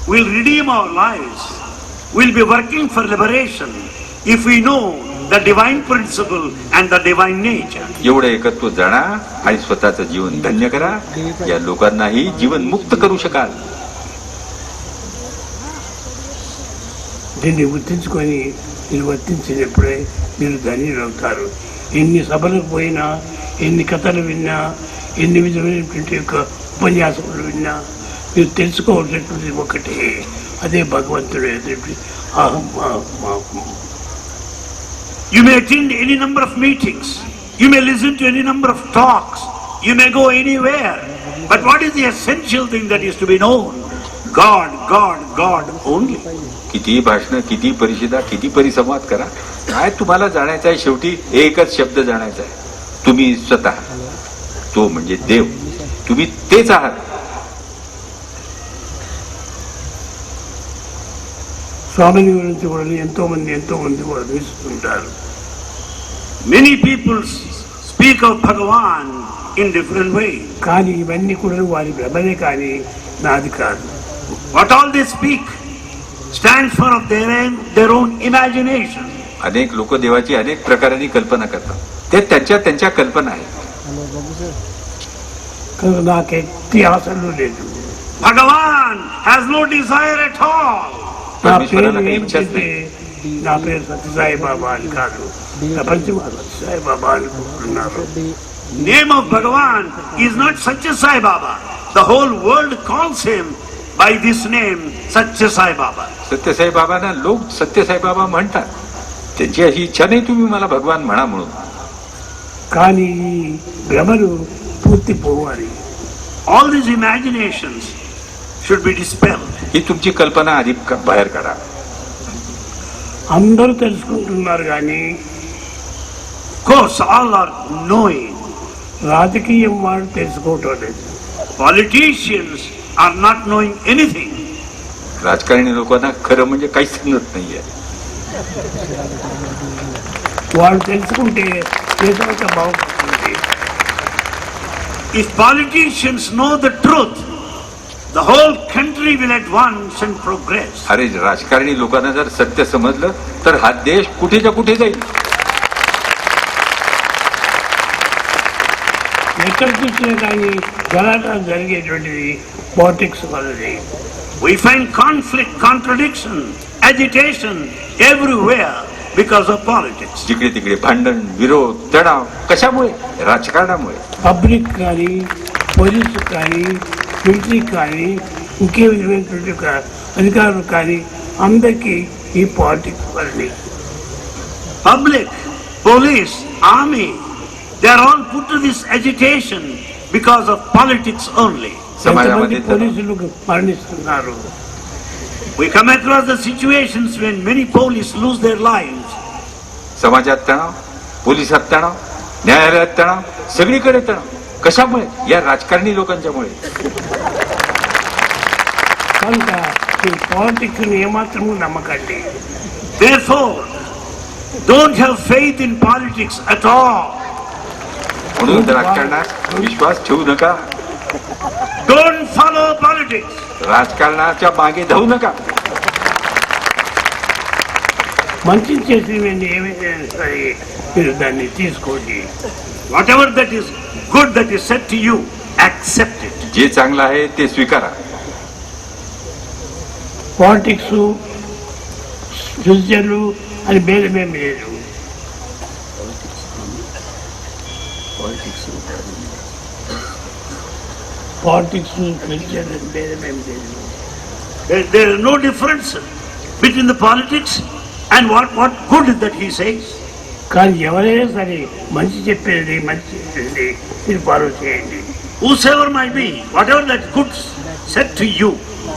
we'll redeem our lives. We'll be working for liberation if we know the divine principle and the divine nature. एवढं एकत्व जाणा आणि स्वतःचं जीवन धन्य करा. या लोकांनाही जीवन मुक्त करू शकाल. దీన్ని గుర్తించుకొని మీరు వర్తించినప్పుడే మీరు ధన్యులు అవుతారు. ఎన్ని సభలకు పోయినా, ఎన్ని కథలు విన్నా, ఎన్ని విధమైనటువంటి యొక్క ఉపన్యాసములు విన్నా మీరు తెలుసుకోవాల్సినటువంటి ఒకటే, అదే భగవంతుడు ఎదుటి అహం అహం. You may attend any number of meetings. You may listen to any number of talks. You may go anywhere. But what is the essential thing that is to be known? God, God, God only. किती भाषण, किती परिषदा, किती परिसंवाद करा, काय तुम्हाला जाणायचं आहे. शेवटी एकच शब्द जाणायचा आहे, तुम्ही स्वतः. तो म्हणजे देव. तुम्ही तेच आहात. స్వామిని గురించి కూడా ఎంతో మంది వర్ణిస్తుంటారు. Many people speak of Bhagavan in different ways. కానీ ఇవన్నీ కూడా వారి భ్రమనే కానీ నాది కాదు. What all they speak stands for of their own imagination. अनेक लोक देवाची अनेक प्रकारांनी कल्पना करतात. ते त्यांच्या कल्पना आहेत. కనుక నాకు ఎట్టి ఆశలు లేదు. Bhagavan has no desire at all. నా పేరు परमेश्वराला काही इच्छाच ఏమిటంటే नाही. నా పేరు సత్యసాయి బాబా అని కాదు, ప్రపంచం సత్యసాయి బాబా అనుకుంటున్నారు. Name of Bhagavan is not Satya Sai Baba. The whole world calls him by this name, Satya Sai Baba. Sathya Sai बाबांना लोक सत्यसाई बाबा म्हणतात. त्यांची अशी इच्छा नाही तुम्ही मला भगवान म्हणा म्हणून. కానీ ఈ భ్రమలు పూర్తి పోవాలి. All these imaginations should be dispelled. ही तुमची कल्पना आधी बाहेर काढा. అందరూ తెలుసుకుంటున్నారు కానీ Of course, all are knowing. రాజకీయం వాడు తెలుసుకోవటం లేదు. Politicians are not knowing anything. राजकारणी लोकांना खरं म्हणजे काहीच समजत नाहीये. వాళ్ళు తెలుసుకుంటే దేశమంతా బాగుపడుతుంది. If politicians know the truth, the whole country will advance and progress. अरे राजकारणी लोकांना जर सत्य समजलं तर हा देश कुठेच्या कुठे जाईल. ఎక్కడ చూసినా కానీ గలాటాలు జరిగేటువంటిది పాలిటిక్స్ వల్లనే. We find conflict, contradiction, agitation everywhere because of politics. जिकडे तिकडे भांडण, विरोध, तणाव कशामुळे? राजकारणामुळे. పబ్లిక్ కానీ, పోలీసు కానీ, మిలిటరీ కానీ, ఇంకే విధమైనటువంటి ఒక అధికారులు కానీ అందరికీ ఈ పాలిటిక్స్ వల్లనే. Public, police, army, they are all put to this agitation because of politics only. समाजामध्ये तणाव. పోలీసులు మరణిస్తున్నారు. We come across the situations when many police lose their lives. समाजात तणाव, पोलिसात तणाव, न्यायालयात तणाव, सगळीकडे तणाव. कशामुळे? या राजकारणी लोकांच्यामुळे. కనుక ఈ పాలిటిక్స్ ఏమాత్రము నమ్మకండి. Therefore, don't have faith in politics at all. म्हणून राजकारणात विश्वास ठेवू नका. Don't follow politics. राजकारणाच्या मागे धावू नका. మంచి చేసి ఏమైనా సరే మీరు దాన్ని తీసుకోండి. Whatever that is good that is said to you, accept it. जे चांगलं आहे ते स्वीकारा. పాలిటిక్స్ క్రిస్టియన్లు అని భేదమేం లేదు. పాలిటిక్స్ క్రిస్టియన్ అని భేదమేం లేదు. There is no difference between the politics and what good is that he says. కానీ ఎవరైనా సరే మంచి చెప్పేది మంచి చెప్పేది మీరు ఫాలో చేయండి. Whosoever might be, whatever that good said to you,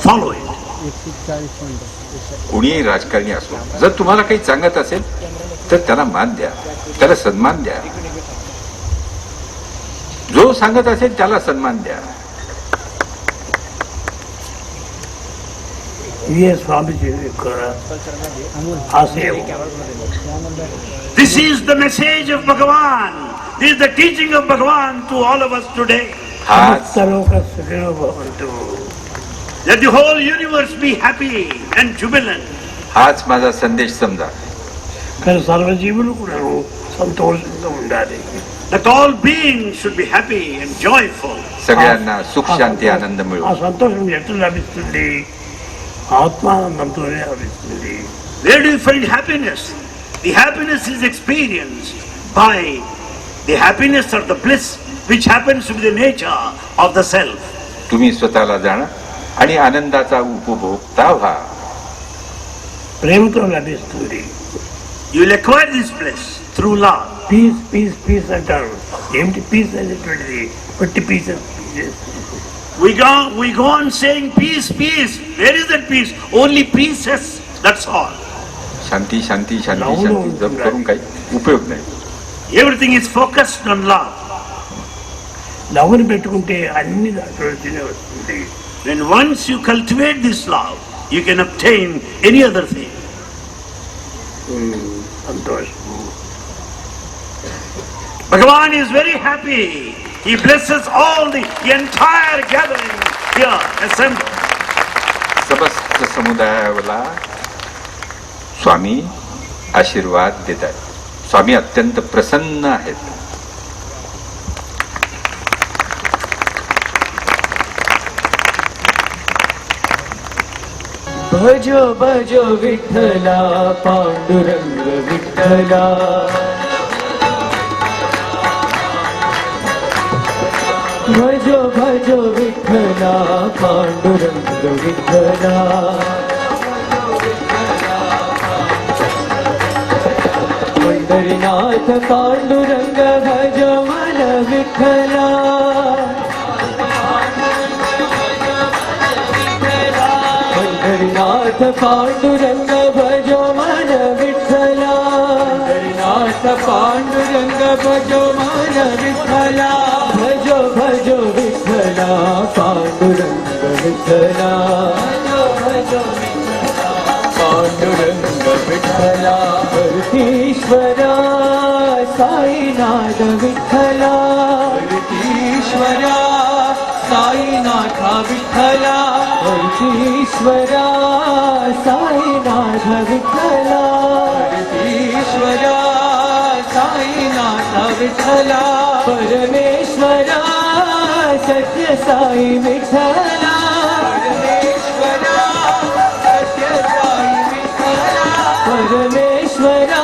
follow it. कोणीही राजकारणी असो, जर तुम्हाला काही सांगत असेल तर त्याला मान द्या, त्याला सन्मान द्या. जो सांगत असेल त्याला सन्मान द्या. ఇదే స్వామిజీ యొక్క ఆశయం. This is the message of Bhagavan. This is the teaching of Bhagavan to all of us today. हाच సమస్తలోక సుఖినో భవంతు. Let the whole universe be happy and jubilant. हाच माझा संदेश समजा. కానీ సర్వజీవులు కూడా సంతోషంగా ఉండాలి. That all beings should be happy and joyful. सगळ्यांना सुख शांती आनंद मिळो. ఆ సంతోషం ఎట్లా లభిస్తుంది? ఆత్మానందంతోనే లభిస్తుంది. Where do you find happiness? The happiness is experienced by the happiness or the bliss which happens to be the nature of the self. तुम्ही स्वतःला जाणा आणि आनंदाचा उपभोक्ता व्हा. ప్రేమతో లభిస్తుంది. You will acquire this bliss through love. Peace peace peace అంటారు. ఏమిటి పీస్ అనేటువంటిది? పట్టి peace. We go on saying peace, peace. Where is that peace? Only pieces. That's all. शांती शांती शांती शांती जप करून काही उपयोग नाही. Everything is focused on love. లవ్ని పెట్టుకుంటే అన్ని దాంట్లోనే వస్తుంది. When once you cultivate this love, you can obtain any other thing. సంతోషము. Bhagavan is very happy. He blesses all the entire gathering here assembled. समस्त समुदायाला स्वामी आशीर्वाद देतात. स्वामी अत्यंत प्रसन्न आहेत. भजो भजो विठ्ठला पांडुरंग विठ्ठला. भजो भजो विठ्ठला पांडुरंग विठ्ठला. पंढरीनाथ पांडुरंग भजो मन विठ्ठला. पंढरीनाथ पांडुरंग भजो मन विठ्ठला. पंढरीनाथ पांडुरंग भजो मन विठ्ठला. भजो भजो विठ्ठला पांडुरंग विठ्ठला. भजो भजो पांडुरंग विठ्ठला. परमेश्वरा साईनाथ विठ्ठला. परमेश्वरा साईनाथ विठ्ठला. परमेश्वरा साईनाथ विठ्ठला. परमेश्वरा साईनाथ विठ्ठला. परमेश्वरा सत्य साई विठ्ठला. परमेश्वरा सत्य साई विठ्ठला. परमेश्वरा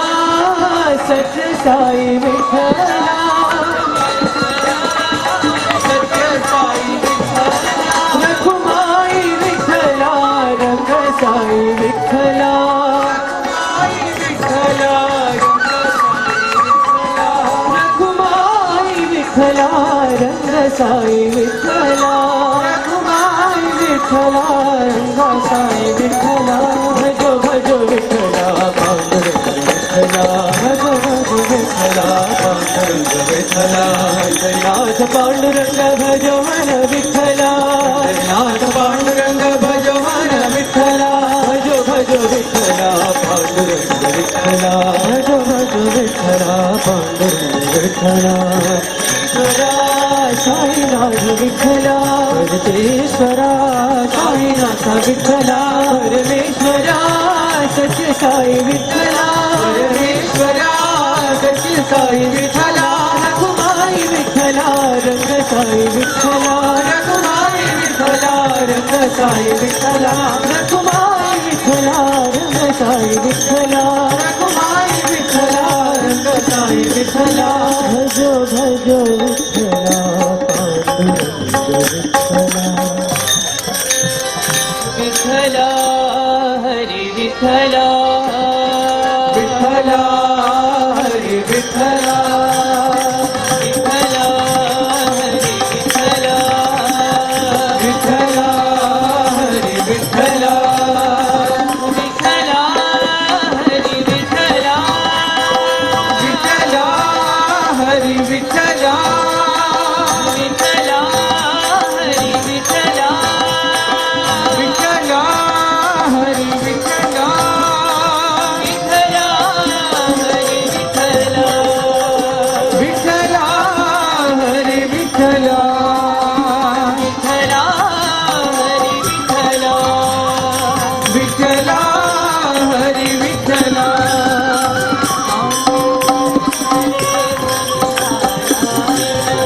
सत्य साई विठ्ठला. सत्य साई विठ्ठला. रखुमाई विठ्ठला रंग साई विठ्ठला. रखुमाई विठ्ठला रंग साई विठ्ठला. विठ्ठला रंगा साई विठ्ठला भजो भजो विठ्ठला पांडुरंग विठ्ठला भजो भजो विठ्ठला पांडुरंग विठ्ठला नाथ पांडुरंग भजो मन विठ्ठला नाथ पांडुरंग भजो मन विठ्ठला भजो भजो विठ्ठला पांडुरंग विठ्ठला भजो भजो विठ्ठला पांडुरंग विठ्ठला ईश्वरा साईनाथ विठ्ठला परमेश्वरा साईनाथ विठ्ठला परमेश्वरा सत्य साई विठ्ठला परमेश्वरा सत्य साई विठ्ठला रघुमाई विठ्ठला रंग साई विठ्ठला रघुमाई विठ्ठला रंग साई विठ्ठला रघुमाई विठ्ठला रंग साई विठ्ठला रघुमाई विठ्ठला रंग साई विठ्ठला भजो भजो विठ्ठला विठ्ठला हरी विठ्ठला विठ्ठला हरी विठ्ठला विठ्ठला हरी विठ्ठला विठ्ठला हरी विठ्ठला विठ्ठला हरी विठ्ठला विठ्ठला हरी विठ्ठला विठ्ठला हरी विठ्ठला विठ्ठला हरी विठ्ठला विठ्ठला हरी विठ्ठला विठ्ठला हरी विठ्ठला विठ्ठला हरी विठ्ठला विठ्ठला हरी विठ्ठला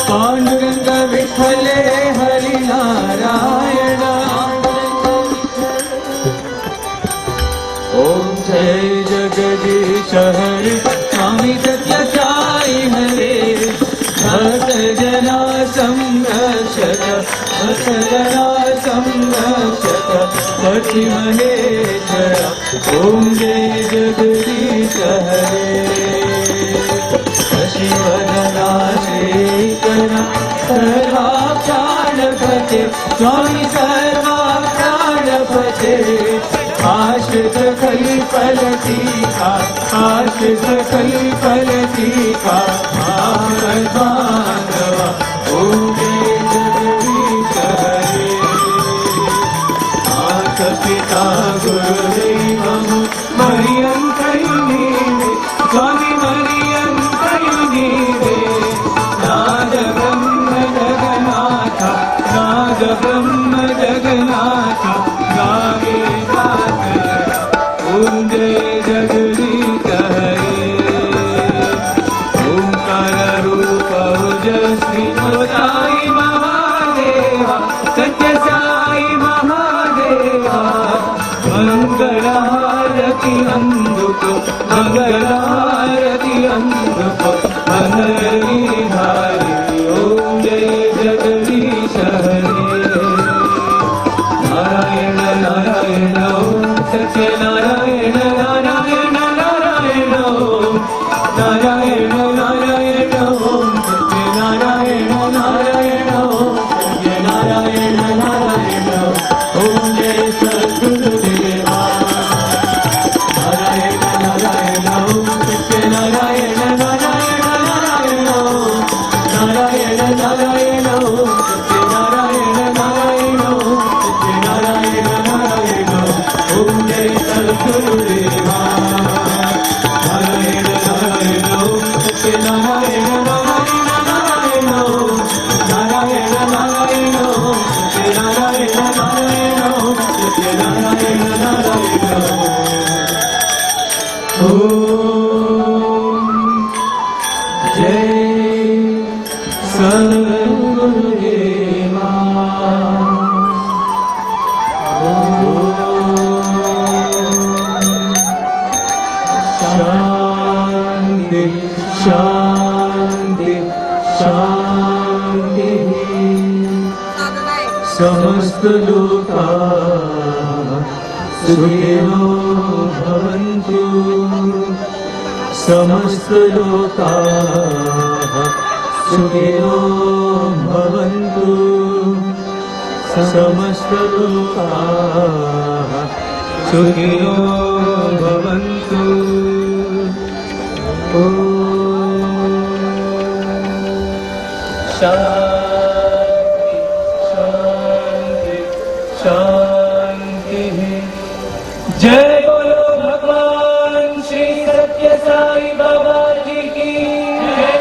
पांडुरंग विठ्ठले हरी नारायण ओम जय जगदीश हरे स्वामी सत्य साई हरे भक्त जना संरक्षक भक्त जना संरक्षक पति महेश्वर ओम जय जगदीश हरे शिवधना श्रीकरा सर्वा प्राणपते स्वामी सर्वा प्राणपते आश्रित कल्पलतिका आश्रित कल्पलतिका भागवा ओम जय जगदीश हरे माता पिता गुरुदेव मरियम करुणीवे स्वामी मरियम करुणीवे नाद ब्रह्म जगन्नाथ नाद ब्रह्म जगन्नाथ गावे ओम जय जगदीश हरे ओंकार रूप ओजस्वी साई महादेवा सत्य साई महादेवा मंगलारती अंधुको मंगलारती अंधुको हरि हरि ओम जय जगदीश हरे नारायण नारायण ओम सत्य नारायण नारायण नारायण ओम नारायण नारायण ओम सत्य नारायण नारायण ओम सत्य नारायण नारायण ओम जय सद्गुरुदेवा नारायण नारायण ओम सत्य नारायण नारायण नारायण ओम नारायण नारायण ओम सत्य नारायण नारायण ओम सत्य नारायण नारायण ओम जय सद्गुरुदेवा नारायण नारायण ओम सत्य नारायण नारायण नारायण ओम नारायण नारायण ओम सत्य नारायण नारायण ओम सत्य नारायण नारायण ओम जय सद्गुरुदेवा शांति शांति शांति समस्त लोका सुखिनो भवन्तु समस्त लोका सुखिनो भवन्तु समस्त लोकाः सुखिनो भवन्तु. शांति शांति शांति. जय बोलो भगवान श्री सत्य साई बाबा जी की जय.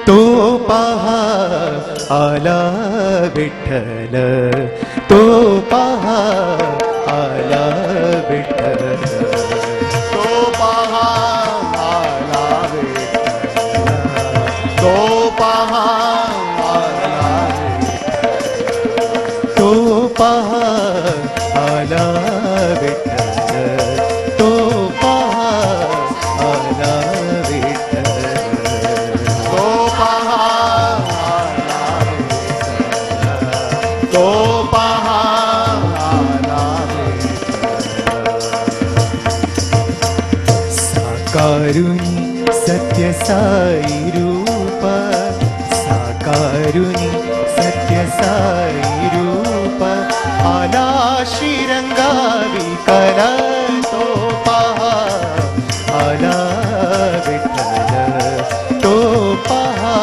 तो पहा आला विठ्ठल, तो पहा आला विठ्ठल, तो पहा आला विठ्ठल, तो पहा आला विठ्ठल, तो पहा आला विठ्ठल, तो पहा आला विठ्ठल, तो पहा आला विठ्ठल, तो पहा आला विठ्ठल. साकारुनी सत्य साई रूप, साकारुनी सत्य साई रूप, आला श्रीरंगा विकला, तो पहा आला विठ्ठल, तो पहा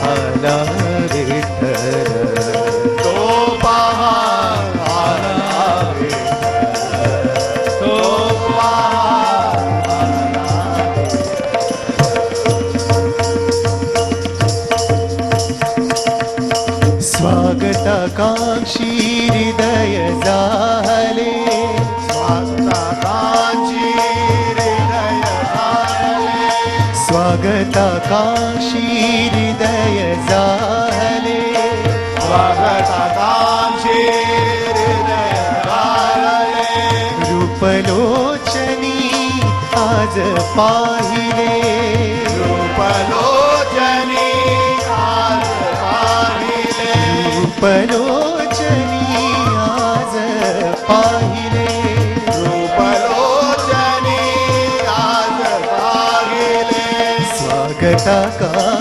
आला विठ्ठल, तो पहा आला विठ्ठल, तो पहा आला विठ्ठल. स्वागताकांक्षी हृदय झाले, स्वागताकांक्षी हृदय झाले, स्वागताकांक्षी हृदय झाले, स्वागताकांक्षी हृदय झाले. रूपलोचनी आज पाहिले, रूपलोचनी आज पाहिले, रूपलोचनी आज पाहिले, रूपलोचनी आज पाहिले. स्वागताकांक्षी